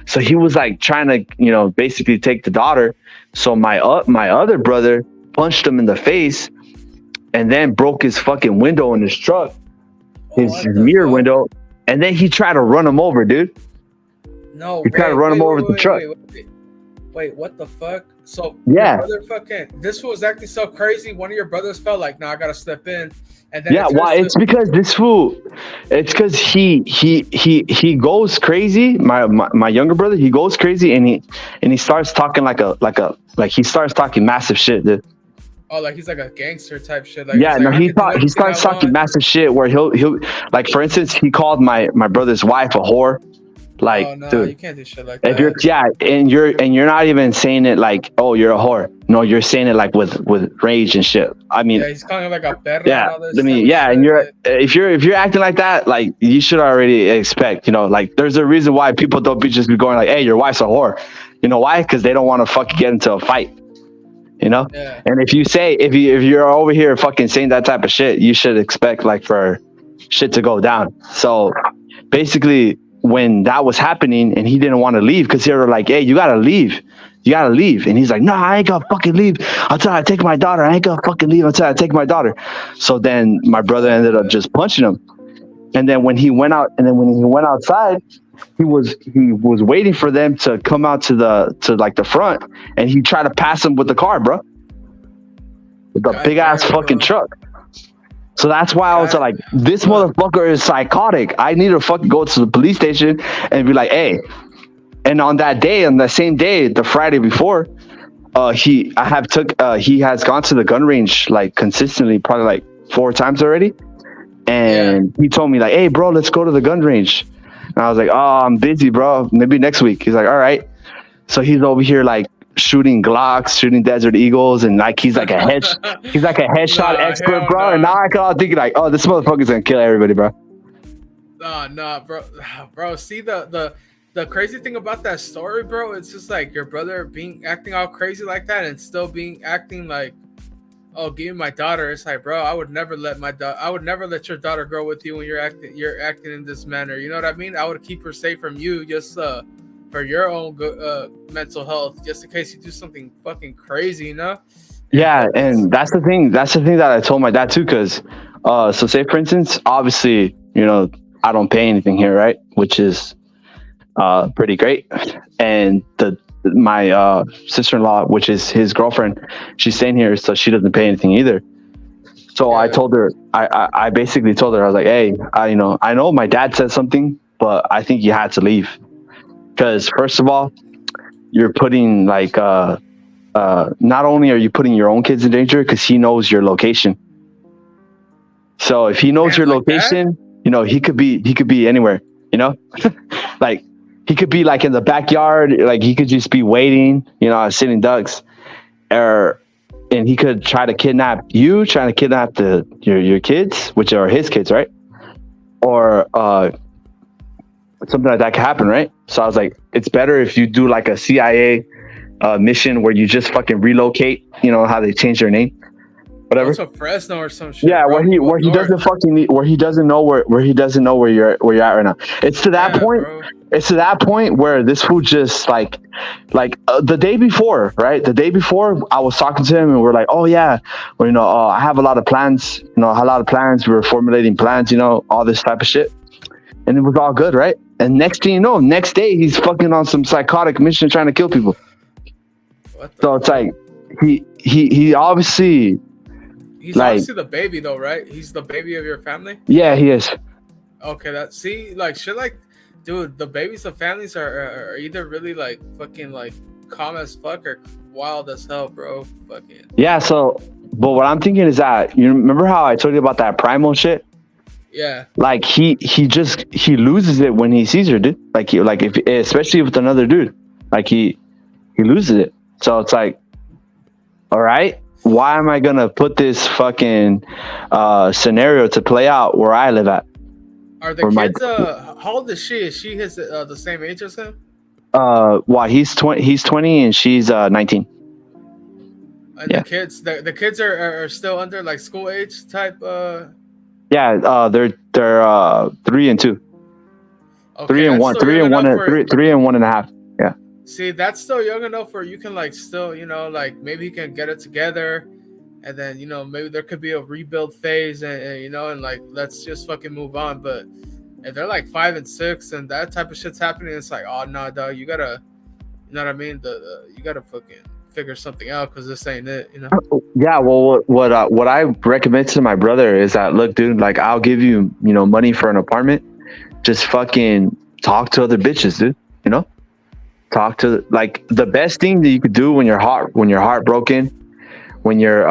So he was like trying to, basically take the daughter. So my other brother punched him in the face, and then broke his fucking window in his truck, his mirror window, and then he tried to run him over, dude. No, he tried to run him over with the truck. Wait, what the fuck? So your Yeah, brother fucking this was acting so crazy. One of your brothers felt like, nah, I gotta step in, and then yeah. it turns Why? to It's because this fool. It's because he goes crazy. My younger brother, he goes crazy, and he starts talking like he starts talking massive shit, dude. oh, like he's like a gangster type shit. Like Yeah, he's like, no, I can do he anything I starts talking want. massive shit where he'll like, for instance, he called my brother's wife a whore. Like, Oh no, dude, you can't do shit like if you're, that. yeah, and you're not even saying it like, oh, you're a whore. No, you're saying it like with rage and shit. I mean, Yeah, he's calling her like a perra and yeah, all I this type mean, of yeah, and shit. you're, if you're acting like that, like, you should already expect, like, there's a reason why people don't be just be going like, hey, your wife's a whore. You know why? Because they don't want to fucking get into a fight. You know, Yeah, and if you're over here fucking saying that type of shit, you should expect like for shit to go down. So basically, when that was happening and he didn't want to leave because they were like, hey, you gotta leave, and he's like, no, I ain't gonna fucking leave until I take my daughter. I ain't gonna fucking leave until I take my daughter. So then my brother fuck ended up that. just punching him. And then when he went outside, he was waiting for them to come out to like the front, and he tried to pass him with the car, bro, with a God big ass damn, fucking bro. truck. So that's why I was God, like, this fuck. motherfucker is psychotic. I need to fucking go to the police station and be like, hey. And on that day, on the same day, the Friday before, he has gone to the gun range like consistently, probably like 4 times already. Yeah. And he told me like, hey, bro, let's go to the gun range. And I was like, oh, I'm busy, bro. Maybe next week. He's like, all right. So he's over here like shooting Glocks, shooting Desert Eagles, and like he's like a headshot Nah, expert, hell bro. And now no. I can all thinking like, oh, this motherfucker's gonna kill everybody, bro. Nah, bro. Bro, see the crazy thing about that story, bro, it's just like your brother being acting all crazy like that and still being acting like, oh, give me my daughter. It's like, bro, I would never let your daughter grow with you when you're acting in this manner. You know what I mean? I would keep her safe from you just for your own good mental health, just in case you do something fucking crazy, you know? And Yeah, it's and that's the thing. That's the thing that I told my dad too, because so say for instance, obviously, I don't pay anything here, right? Which is pretty great. And the my sister-in-law, which is his girlfriend, she's staying here, so she doesn't pay anything either. So I yeah. told her, I basically told her, I was like, hey, I know my dad said something, but I think you had to leave because first of all, you're putting like not only are you putting your own kids in danger because he knows your location. So if he knows Damn, your like that? location, he could be anywhere, you know, like he could be like in the backyard, like he could just be waiting, sitting ducks, or and he could try to kidnap you, trying to kidnap your kids, which are his kids, right? Or something like that could happen, right? So I was like, it's better if you do like a CIA mission where you just fucking relocate. You know how they change their name, Go whatever. to Fresno or some shit, Yeah, bro. Move up where he north. doesn't fucking where he doesn't know where he doesn't know where you're at right now. It's to that Yeah, point. bro. It's to that point where this fool just like the day before, right? The day before, I was talking to him and we're like, oh yeah, well, I have a lot of plans. I have a lot of plans. We were formulating plans. All this type of shit, and it was all good, right? And next thing you know, next day he's fucking on some psychotic mission trying to kill people. What the So it's fuck? like he obviously He's like, obviously the baby though, right? He's the baby of your family. yeah, he is. Okay, that see, like shit, like, dude, the babies of families are either really like fucking like calm as fuck or wild as hell, bro. Fucking Yeah, so but what I'm thinking is that you remember how I told you about that primal shit? yeah, Like he loses it when he sees her, dude. Like if especially with another dude, like he loses it. So it's like, all right, why am I gonna put this fucking scenario to play out where I live at? are the Where my kids? How old is she? Is she his the same age as him? well, he's 20 and she's 19. And the Yeah. kids, the kids are still under like school age type. Yeah, they're 3 and 2. Okay, Three and that's one, still young enough for. three and 1.5. Yeah. See, that's still young enough where you can like still, like maybe you can get it together, and then maybe there could be a rebuild phase, and like let's just fucking move on. But if they're like 5 and 6 and that type of shit's happening, it's like, oh no, dog, you gotta You know what I mean? You gotta fucking figure something out because this ain't it. You know? Yeah, well, what I recommend to my brother is that, look, dude, like, I'll give you, money for an apartment. Just fucking talk to other bitches, dude. You know, talk to, like, the best thing that you could do when you're heartbroken, when you're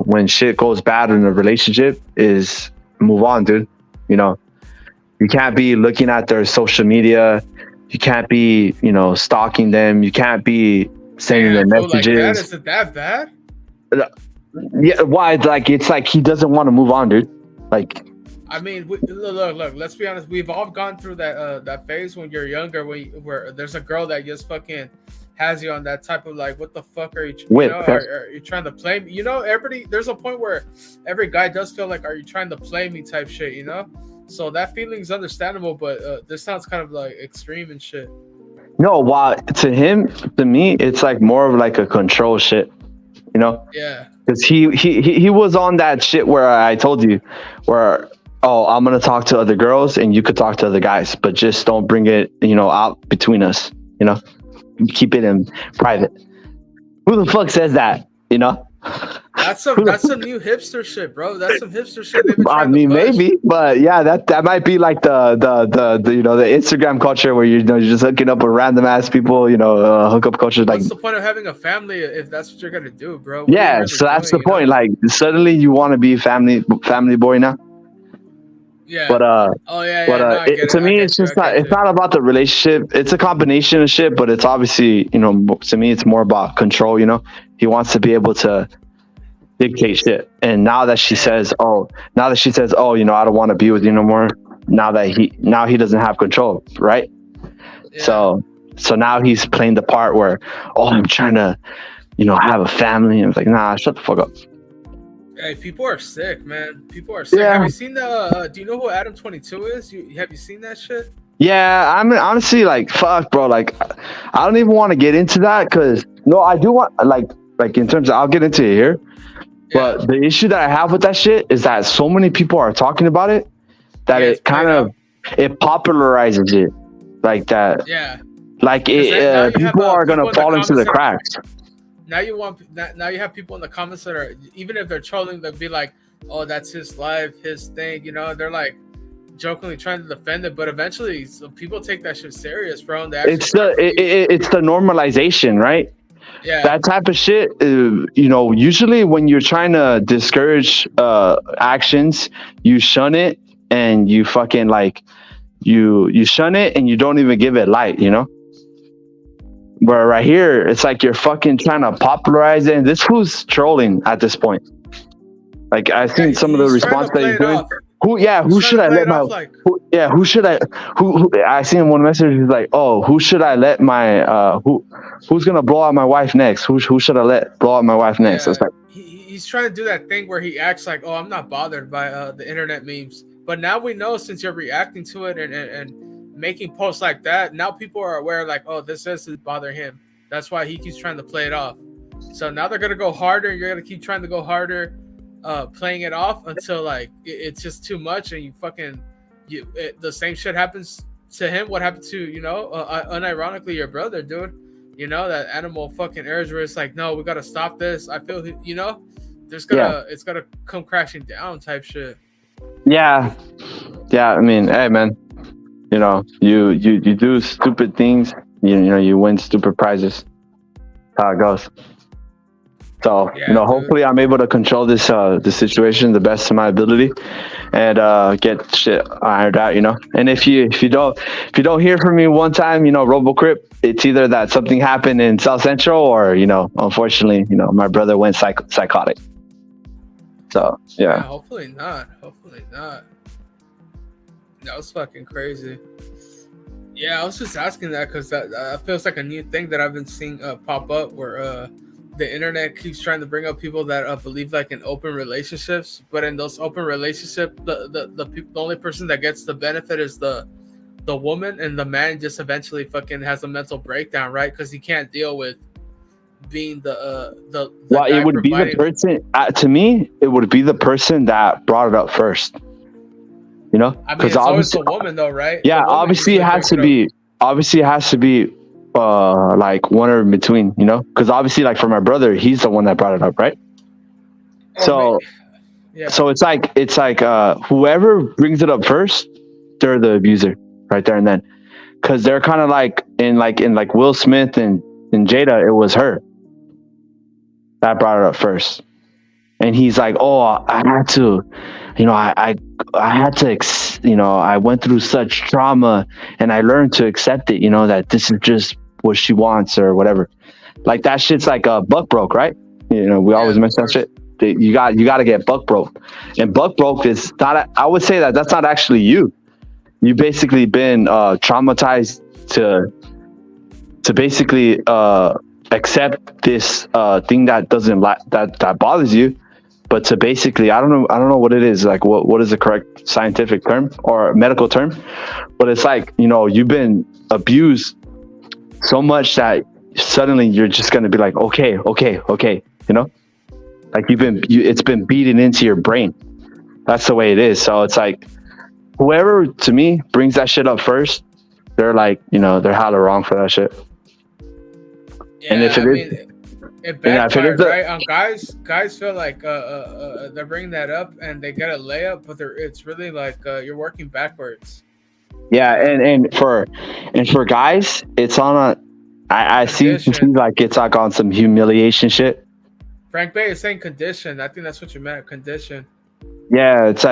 when shit goes bad in a relationship, is move on, dude. You know, you can't be looking at their social media. You can't be, stalking them. You can't be sending them Like that, messages. is it that bad? Yeah, why? Like, it's like he doesn't want to move on, dude. Like, I mean, look. Let's be honest. We've all gone through that phase when you're younger, where there's a girl that just fucking has you on that type of like, what the fuck are you? Are you trying to play me? You know, everybody. There's a point where every guy does feel like, are you trying to play me type shit? You know. So that feeling's understandable, but this sounds kind of like extreme and shit. No, why? To me, it's like more of like a control shit. You know? Yeah. Because he was on that shit where I told you, where, oh, I'm gonna talk to other girls and you could talk to other guys, but just don't bring it, out between us. You know, keep it in private. Who the fuck says that? You know? That's some new hipster shit, bro. That's some hipster shit. I mean, maybe, but yeah, that might be like the the Instagram culture where you're just hooking up with random ass people, hookup culture. Like, what's the point of having a family if that's what you're gonna do, bro? Yeah, really so that's the point. Like, suddenly you want to be family boy now. Yeah. But to me, it's just not. It's not about the relationship. It's a combination of shit, but it's obviously, to me, it's more about control. You know, he wants to be able to dictate shit. And now that she says, oh, I don't want to be with you no more. Now he doesn't have control, right? Yeah. So now he's playing the part where, oh, I'm trying to, have a family. And it's like, nah, shut the fuck up. Hey, people are sick, man. People are sick. Yeah. Have you seen do you know who Adam 22 is? Have you seen that shit? Yeah, I'm honestly like, fuck, bro. Like, I don't even want to get into that because, no, I do want, like in terms of, I'll get into it here. Yeah. But the issue that I have with that shit is that so many people are talking about it that it kind of, it popularizes it like that. Yeah. Like, people are going to fall into the cracks. Now you have people in the comments that are, even if they're trolling, they'll be like, oh, that's his life, his thing, they're like jokingly trying to defend it, but eventually people take that shit serious, bro. It's the normalization, right? Yeah. That type of shit, usually when you're trying to discourage actions, you shun it and you fucking like, you shun it and you don't even give it light, Where right here, it's like you're fucking trying to popularize it. And this who's trolling at this point. Like, I've seen some of the response that he's doing. Who should I let my? I seen one message. He's like, oh, who should I let my? Who's gonna blow out my wife next? Who should I let blow out my wife next? Yeah. It's like he's trying to do that thing where he acts like, oh, I'm not bothered by the internet memes. But now we know, since you're reacting to it and making posts like that, now people are aware, like, oh, this is bothering him. That's why he keeps trying to play it off. So now they're gonna go harder, and you're gonna keep trying to go harder, playing it off until like it's just too much, and the same shit happens to him. What happened to unironically your brother, dude? That animal fucking errors where it's like, no, we gotta stop this. I feel it's gonna come crashing down type shit. Yeah. I mean, hey man. You do stupid things, you win stupid prizes. That's how it goes. So, hopefully I'm able to control this situation the best of my ability and get shit ironed out, And if you don't hear from me one time, RoboCrypt, it's either that something happened in South Central or, unfortunately, my brother went psychotic. So, yeah. Hopefully not. That was fucking crazy. Yeah, I was just asking that because that feels like a new thing that I've been seeing pop up where the internet keeps trying to bring up people that believe like in open relationships, but in those open relationships, the only person that gets the benefit is the woman, and the man just eventually fucking has a mental breakdown, right? Because he can't deal with being the well, it would be the person. To me, it would be the person that brought it up first. I mean, it's always the woman, though, right? Yeah, obviously it has to be. Obviously, it has to be like one or in between, you know, because obviously, like for my brother, he's the one that brought it up, right? Oh, So yeah. so it's like whoever brings it up first, they're the abuser right there and then, because they're kind of like Will Smith and Jada, it was her that brought it up first, and he's like, oh, I had to, you know, I had to you know, I went through such trauma and I learned to accept it, you know, that this is just what she wants or whatever. Like that shit's like a buck broke, right? You know, we always mention that shit. You got to get buck broke, and buck broke is not. I would say that that's not actually you. You basically been traumatized to basically accept this thing that doesn't that bothers you, but to basically I don't know what it is, like what is the correct scientific term or medical term, but it's like, you know, you've been abused so much that suddenly you're just gonna be like, okay, you know, like it's been beaten into your brain. That's the way it is. So it's like whoever, to me, brings that shit up first, they're like, you know, they're hella wrong for that shit. Yeah, And if it is, it backfired, right? On guys feel like they're bringing that up and they get a layup, but it's really like you're working backwards. yeah, and for guys, it's on a. I see like it's like on some humiliation shit. Frank Bay is saying condition. I think that's what you meant, condition. Yeah, it's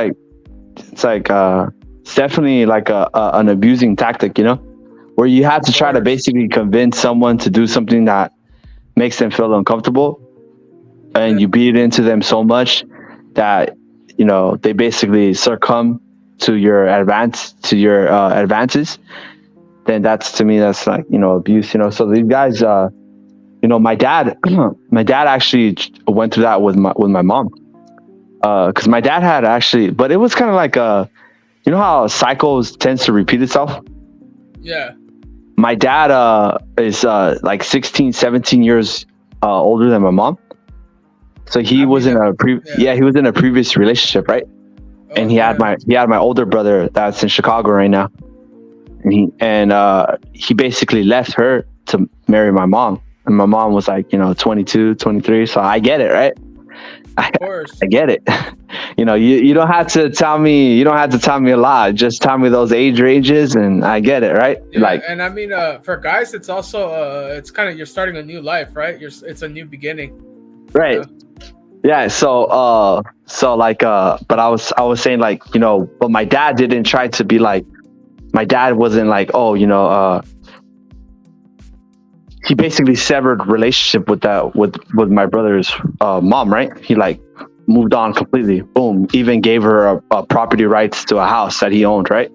definitely like an abusing tactic, you know, where you have to try to basically convince someone to do something that makes them feel uncomfortable, and you beat it into them so much that, you know, they basically succumb to your advances. Then that's, to me, that's like, you know, abuse, you know. So these guys, you know, my dad actually went through that with my mom, because my dad had actually, but it was kind of like you know how cycles tends to repeat itself. Yeah. My dad is like 16, 17 years older than my mom, so he was in a he was in a previous relationship, right? Oh, and he had my older brother that's in Chicago right now, and he basically left her to marry my mom. And my mom was like, you know, 22, 23. So I get it, right? Of course. I get it. You know, you don't have to tell me. You don't have to tell me a lot. Just tell me those age ranges, and I get it, right? Yeah, like, and I mean, for guys, it's also it's kind of, you're starting a new life, right? It's a new beginning. Right. You know? Yeah. So like, but I was saying, like, you know, but my dad didn't try to be like. My dad wasn't like, oh, you know, he basically severed relationship with my brother's mom, right? He like moved on completely. Boom. Even gave her a property rights to a house that he owned, right?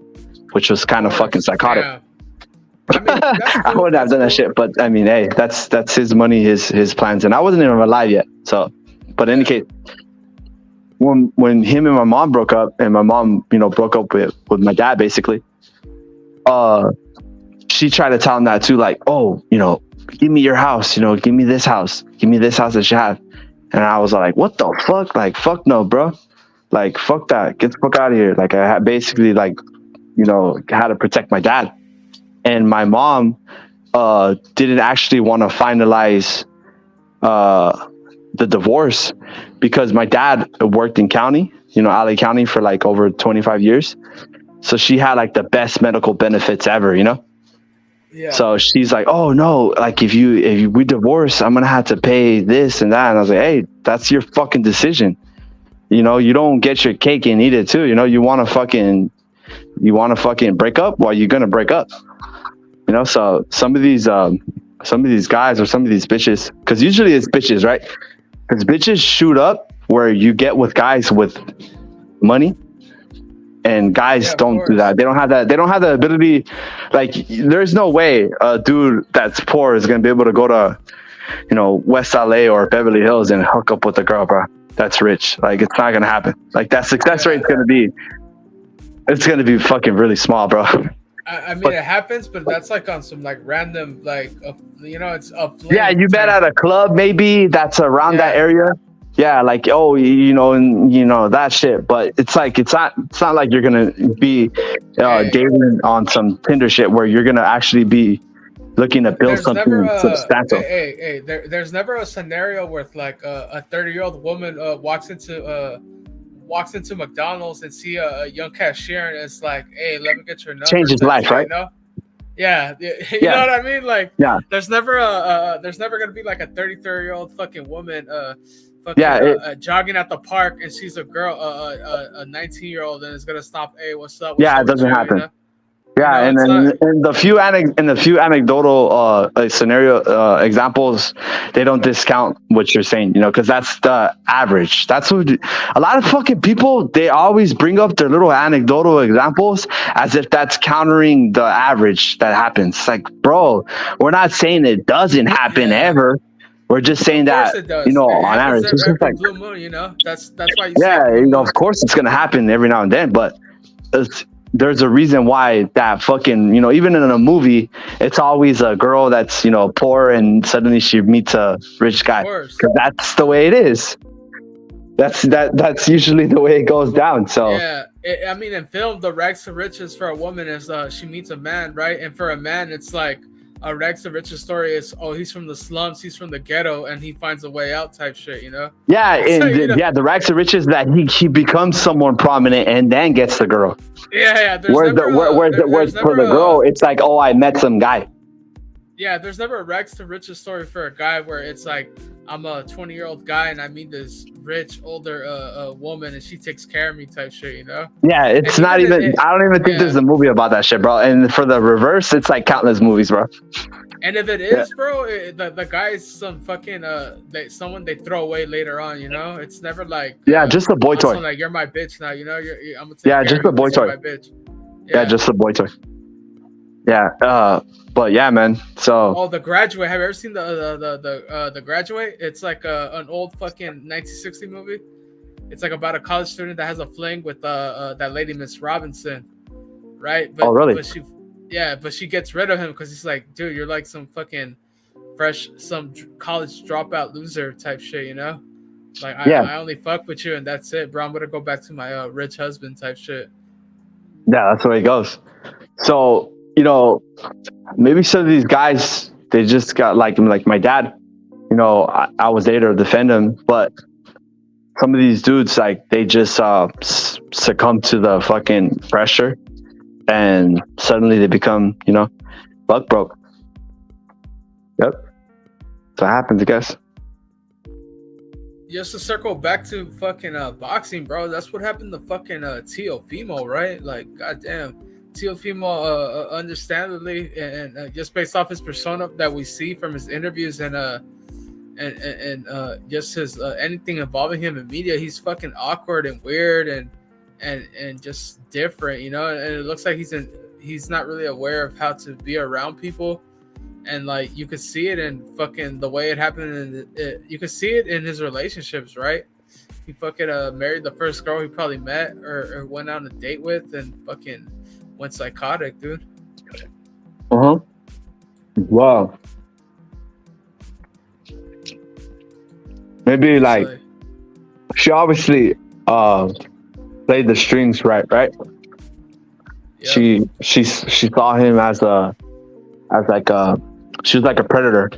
Which was kind of fucking psychotic. Yeah. I mean, I wouldn't have done that shit, but I mean, hey, that's his money, his plans, and I wasn't even alive yet. So, but in any case, when him and my mom broke up, and my mom, you know, broke up with my dad, basically, she tried to tell him that too, like, oh, you know, give me your house, you know, give me this house that you have. And I was like, what the fuck? Like, fuck no, bro. Like, fuck that. Get the fuck out of here. Like, I had basically, like, you know, had to protect my dad. And my mom didn't actually want to finalize the divorce, because my dad worked in county, you know, LA County, for like over 25 years. So she had like the best medical benefits ever, you know? Yeah. So she's like, oh no, like if we divorce, I'm gonna have to pay this and that. And I was like, hey, that's your fucking decision. You know, you don't get your cake and eat it too. You know, you want to fucking break up? Well, you're gonna break up. You know, so some of these guys or some of these bitches, because usually it's bitches, right? Because bitches shoot up where you get with guys with money. And guys don't do that. They don't have that. They don't have the ability. Like, there's no way a dude that's poor is gonna be able to go to, you know, West LA or Beverly Hills and hook up with a girl, bro, that's rich. Like, it's not gonna happen. Like, that success rate's gonna be fucking really small, bro. I mean, it happens, but that's like on some like random, like, you know, it's up. Yeah, you bet at a club maybe that's around that area. Yeah, like, oh, you know, and you know that shit, but it's like it's not like you're gonna be dating on some Tinder shit where you're gonna actually be looking to build There's never something substantial. there's never a scenario where like a 30-year-old woman walks into McDonald's and see a young cashier and it's like, hey, let me get your number. Change his life, right? You know? Yeah, you Yeah. know what I mean? Like, Yeah. there's never gonna be like a 33-year-old fucking woman fucking jogging at the park and sees a girl a 19-year-old and is gonna stop. Hey, what's up? Yeah, it doesn't happen. Yeah, and the few anecdotal scenario examples, they don't discount what you're saying, you know, because that's the average. That's what a lot of fucking people, they always bring up their little anecdotal examples as if that's countering the average that happens. It's like, bro, we're not saying it doesn't happen ever. We're just saying that, you know, on average, it's just like blue moon, you know. That's why you you know, of course it's gonna happen every now and then, but there's a reason why that fucking, you know, even in a movie, it's always a girl that's, you know, poor and suddenly she meets a rich guy. Because that's the way it is. That's usually the way it goes down. So yeah, I mean, in film, the rags to riches for a woman is she meets a man, right? And for a man, it's like a rags to riches story is, oh, he's from the slums, he's from the ghetto, and he finds a way out type shit, you know? Yeah, and so, yeah, the rags to riches that he becomes someone prominent and then gets the girl. Yeah. Whereas for the girl, it's like, oh, I met some guy. Yeah, there's never a rags to riches story for a guy where it's like, I'm a 20-year-old guy and I meet this rich older woman and she takes care of me type shit, you know? Yeah, it's not even. I don't even think there's a movie about that shit, bro. And for the reverse, it's like countless movies, bro. And if it is, bro, the guy is some fucking someone they throw away later on, you know? It's never like just a boy toy. Like, you're my bitch now, you know? I'm gonna take just a boy toy. My bitch. Yeah, just a boy toy. Yeah, but yeah, man. So The Graduate. Have you ever seen the Graduate? It's like an old fucking 1960 movie. It's like about a college student that has a fling with that lady, Miss Robinson, right? But, really? But she gets rid of him because he's like, dude, you're like some fucking some college dropout loser type shit, you know? Like, I only fuck with you and that's it, bro. I'm gonna go back to my rich husband type shit. Yeah, that's the way it goes. So, you know, maybe some of these guys, they just got like my dad, you know, I was there to defend him, but some of these dudes, like, they just succumb to the fucking pressure and suddenly they become, you know, buck broke. Yep. So it happens, I guess. Just to circle back to fucking boxing, bro, that's what happened to fucking Teofimo, right? Like, goddamn. Teofimo, understandably, and just based off his persona that we see from his interviews and just his anything involving him in media, he's fucking awkward and weird and just different, you know. And it looks like he's not really aware of how to be around people, and like you could see it in fucking the way it happened, and you could see it in his relationships, right? He fucking married the first girl he probably met or went on a date with, and fucking went psychotic, dude. Wow. Maybe like she obviously played the strings right. Yep. She saw him as like she was like a predator.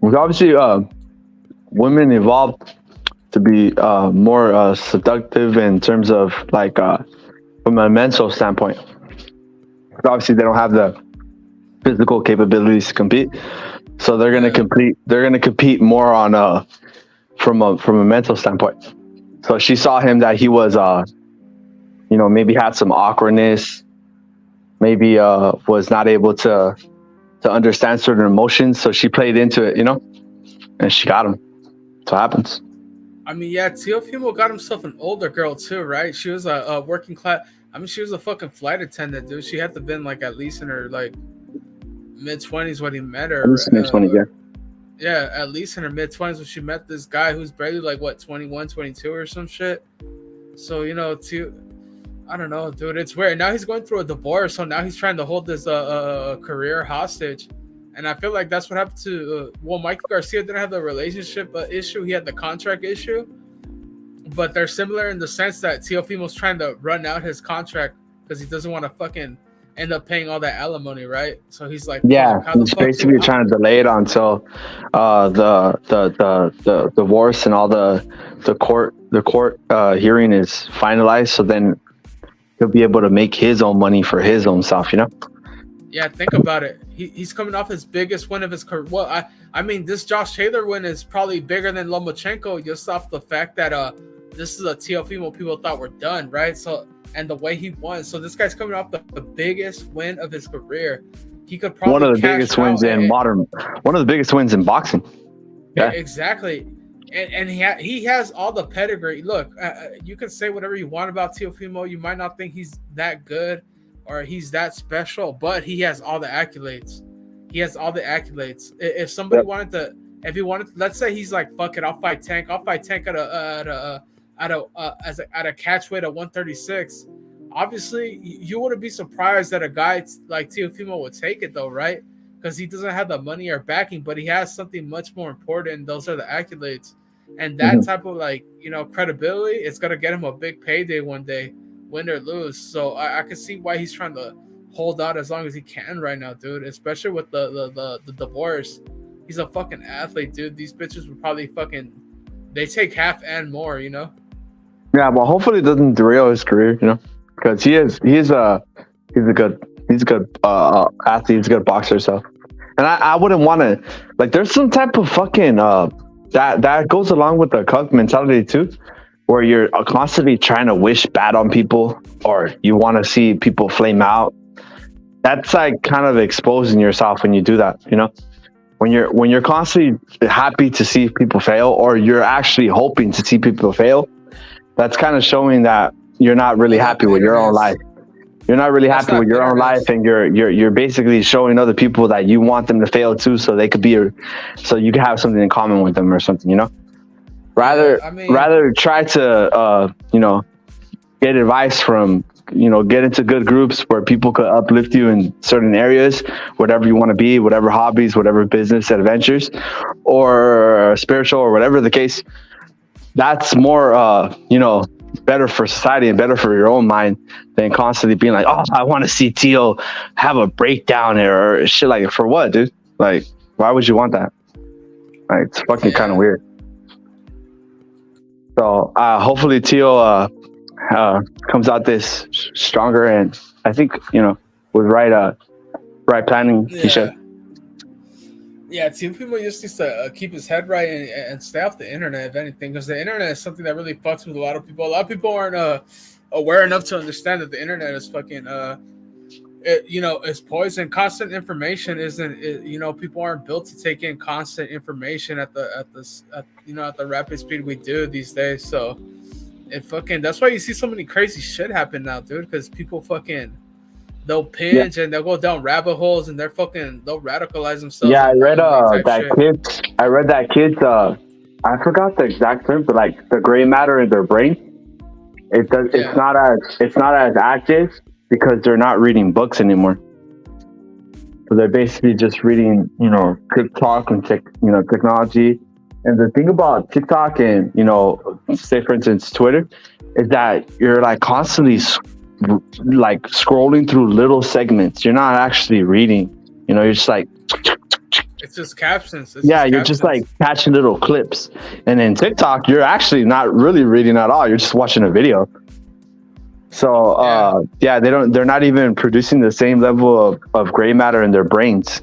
There's obviously women evolved to be more seductive in terms of like from a mental standpoint. Obviously, they don't have the physical capabilities to compete, so they're gonna compete. They're gonna compete more on from a mental standpoint. So she saw him that he was, you know, maybe had some awkwardness, maybe was not able to understand certain emotions. So she played into it, you know, and she got him. That's what happens. I mean, yeah, Teofimo got himself an older girl too, right? She was a working class. I mean, she was a fucking flight attendant, dude. She had to have been like at least in her like mid-20s when he met her. At least mid-20s, yeah. Yeah, at least in her mid-20s when she met this guy who's barely like, what, 21, 22 or some shit. So, you know, I don't know, dude. It's weird. Now he's going through a divorce, so now he's trying to hold this career hostage. And I feel like that's what happened to, Mikey Garcia didn't have the relationship issue. He had the contract issue. But they're similar in the sense that Teofimo's trying to run out his contract because he doesn't want to fucking end up paying all that alimony, right? So he's like, Yeah, "Fuck, how the he's fuck do basically trying to delay it until the divorce and all the court hearing is finalized. So then he'll be able to make his own money for his own self. Yeah, think about it. He's coming off his biggest win of his career. Well, I mean, this Josh Taylor win is probably bigger than Lomachenko just off the fact that this is a Teofimo people thought were done, right? So, and the way he won. So this guy's coming off the biggest win of his career. He could probably One of the biggest wins in one of the biggest wins in boxing. Yeah, exactly. And he has all the pedigree. Look, you can say whatever you want about Teofimo. You might not think he's that good or he's that special, but he has all the accolades. He has all the accolades. If somebody wanted to, if he wanted to, let's say he's like, fuck it, I'll fight Tank. I'll fight Tank at a catch weight at 136. Obviously, you wouldn't be surprised that a guy like Teofimo would take it though, right? Because he doesn't have the money or backing, but he has something much more important. And those are the accolades, and that type of credibility is gonna get him a big payday one day, win or lose. So I can see why he's trying to hold out as long as he can right now, dude. Especially with the divorce. He's a fucking athlete, dude. These bitches would probably they take half and more, Yeah, well, hopefully it doesn't derail his career, because he's a good athlete, he's a good boxer. So, and I wouldn't want to there's some type of fucking that goes along with the cuck mentality too, where you're constantly trying to wish bad on people or you want to see people flame out. That's kind of exposing yourself when you do that, when you're constantly happy to see people fail, or you're actually hoping to see people fail. That's kind of showing that you're not really happy with your own life. You're not really happy with your own life, and you're basically showing other people that you want them to fail too, so they could so you can have something in common with them or something, Rather try to get advice from get into good groups where people could uplift you in certain areas, whatever you want to be, whatever hobbies, whatever business adventures, or spiritual, or whatever the case. That's more better for society and better for your own mind than constantly being like, oh, I want to see Tio have a breakdown or shit like it. For what, dude? Why would you want that? It's fucking kind of weird. So hopefully Tio comes out this stronger, and I think with right planning, he should. Yeah, people just needs to keep his head right and stay off the internet, if anything, because the internet is something that really fucks with a lot of people. A lot of people aren't aware enough to understand that the internet is fucking, it's poison. Constant information isn't, people aren't built to take in constant information at the rapid speed we do these days. So that's why you see so many crazy shit happen now, dude, because people they'll pinch and they'll go down rabbit holes and they'll radicalize themselves. Yeah, I read that kid's I forgot the exact term, but the gray matter in their brain, it's not as active because they're not reading books anymore. So they're basically just reading, TikTok and technology. And the thing about TikTok and say for instance Twitter is that you're constantly scrolling through little segments. You're not actually reading. You're just it's just captions. You're just catching little clips. And in TikTok, you're actually not really reading at all. You're just watching a video. So they're not even producing the same level of gray matter in their brains.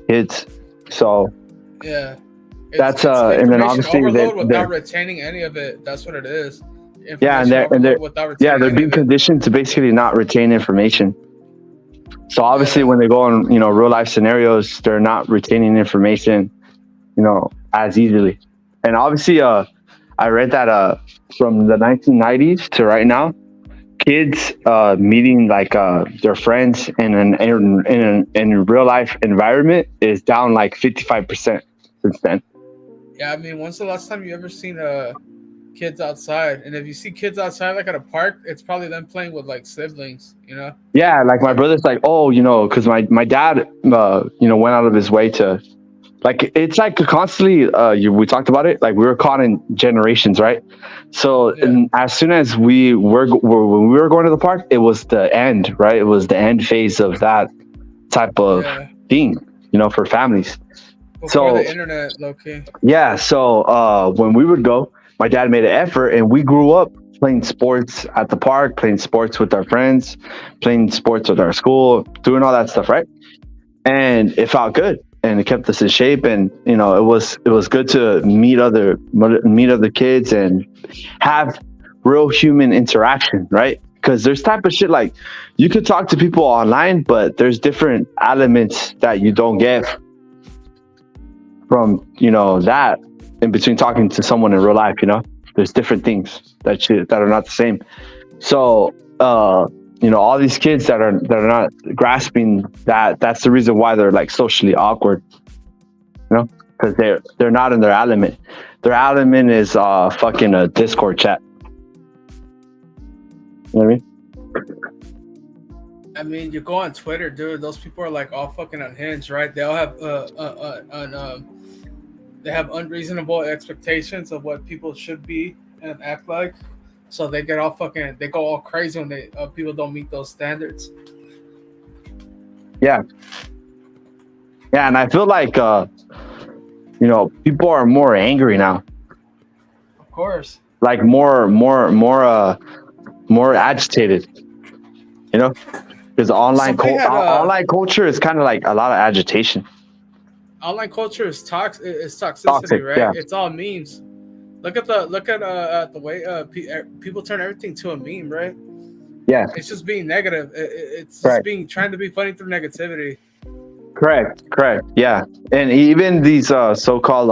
So that's and then obviously without retaining any of it. That's what it is. They're being conditioned to basically not retain information. So obviously when they go on real life scenarios, they're not retaining information as easily. And obviously I read that from the 1990s to right now, kids meeting their friends in a real life environment is down 55% since then. Yeah, I mean, when's the last time you ever seen kids outside? And if you see kids outside at a park, it's probably them playing with siblings, Yeah, my brother's because my dad went out of his way to it's constantly we talked about it, we were caught in generations, right? So as soon as when we were going to the park, it was the end, right? It was the end phase of that type of Yeah. thing, for families. Before So the internet, low key. yeah, so when we would go, my dad made an effort, and we grew up playing sports at the park, playing sports with our friends, playing sports with our school, doing all that stuff, right? And it felt good, and it kept us in shape, and it was good to meet other kids and have real human interaction, right? Because there's type of shit like you could talk to people online, but there's different elements that you don't get from that in between talking to someone in real life. There's different things that are not the same. So all these kids that are not grasping that's the reason why they're like socially awkward, because they're not in their element. Their element is fucking a Discord chat. You know what I mean? I mean, you go on Twitter, dude. Those people are like all fucking unhinged, right? They all have they have unreasonable expectations of what people should be and act like. So they go all crazy when people don't meet those standards. Yeah, and I feel like people are more angry now, Of course. like more agitated, because online culture is kind of like a lot of agitation. Online culture is toxicity, Toxic, right? yeah. It's all memes. Look at the way people turn everything to a meme, right? Yeah, It's just being negative. It's Correct. just trying to be funny through negativity. correct, yeah. And even these so-called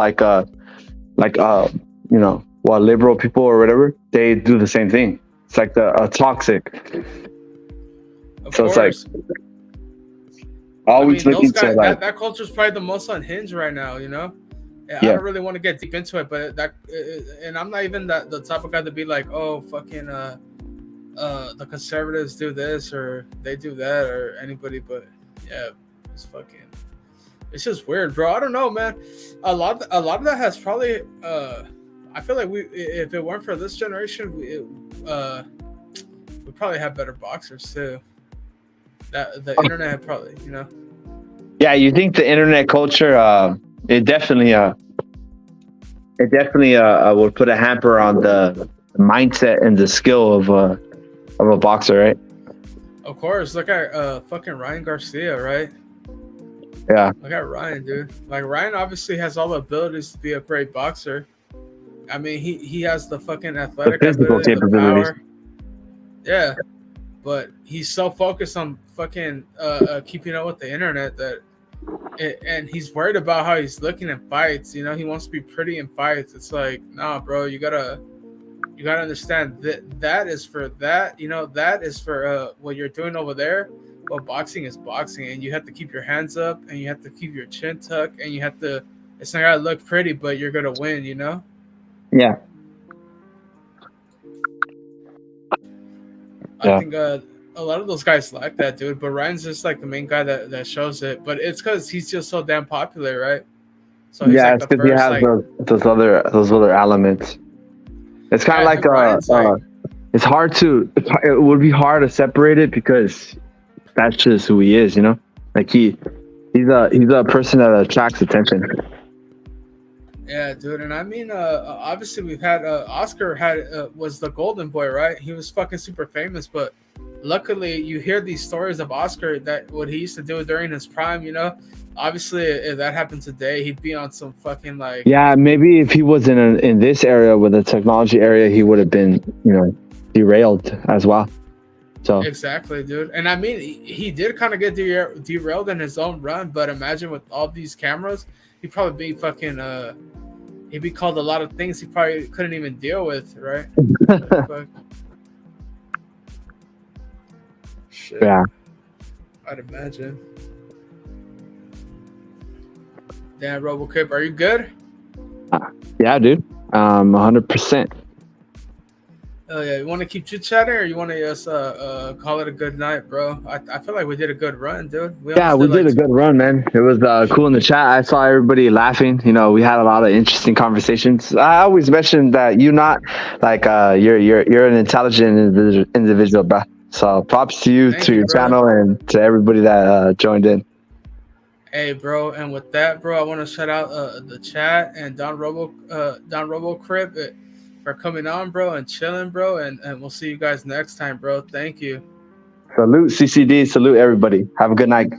liberal people or whatever, they do the same thing. It's like the toxic. Of So course. it's like always those looking guys, to like that culture is probably the most unhinged right now. Yeah. I Yeah. don't really want to get deep into it, but and I'm not even the type of guy to be like, oh, fucking the conservatives do this or they do that or anybody, but yeah, it's just weird, bro. I don't know, man. A lot of that has probably I feel like if it weren't for this generation, we probably have better boxers too. That the internet had probably, Yeah, you think the internet culture it definitely would put a hamper on the mindset and the skill of a boxer, right? Of course. Look at fucking Ryan Garcia, right? Yeah. Look at Ryan, dude. Like Ryan obviously has all the abilities to be a great boxer. I mean, he has the fucking athletic physical ability, the capabilities. power. Yeah, but he's so focused on fucking keeping up with the internet and he's worried about how he's looking in fights. He wants to be pretty in fights. It's like, nah, bro, you gotta understand that is for that. That is for what you're doing over there. But boxing is boxing, and you have to keep your hands up, and you have to keep your chin tucked, and you have to. It's not gotta look pretty, but you're gonna win. Yeah. I think a lot of those guys like that, dude. But Ryan's just like the main guy that shows it. But it's because he's just so damn popular, right? So he's Yeah, like it's the because he first, has like, those other elements. It's kind of like it's hard to. It would be hard to separate it because that's just who he is, Like he's a person that attracts attention. Yeah, dude. And I mean, obviously we've had Oscar was the golden boy, right? He was fucking super famous, but luckily you hear these stories of Oscar that what he used to do during his prime, Obviously, if that happened today, he'd be on some fucking like. Yeah, maybe if he was in this area with the technology area, he would have been, derailed as well. So Exactly, dude. And I mean, he did kind of get derailed in his own run, but imagine with all these cameras, he'd probably be fucking he'd be called a lot of things he probably couldn't even deal with, right? Shit. Yeah. I'd imagine. Damn, RoboClip, are you good? Yeah, dude. 100%. Oh yeah, you want to keep chit chatting, or you want to just call it a good night, bro? I feel like we did a good run, dude. We did a good run, man. It was cool in the chat. I saw everybody laughing. We had a lot of interesting conversations. I always mention that you're an intelligent individual, bro. So props to you, Thank to you, your brother. channel, and to everybody that joined in. Hey, bro, and with that, bro, I want to shout out the chat and Don Robo Crib for coming on, bro, and chilling, bro, and we'll see you guys next time, bro. Thank you. Salute CCD. Salute everybody. Have a good night.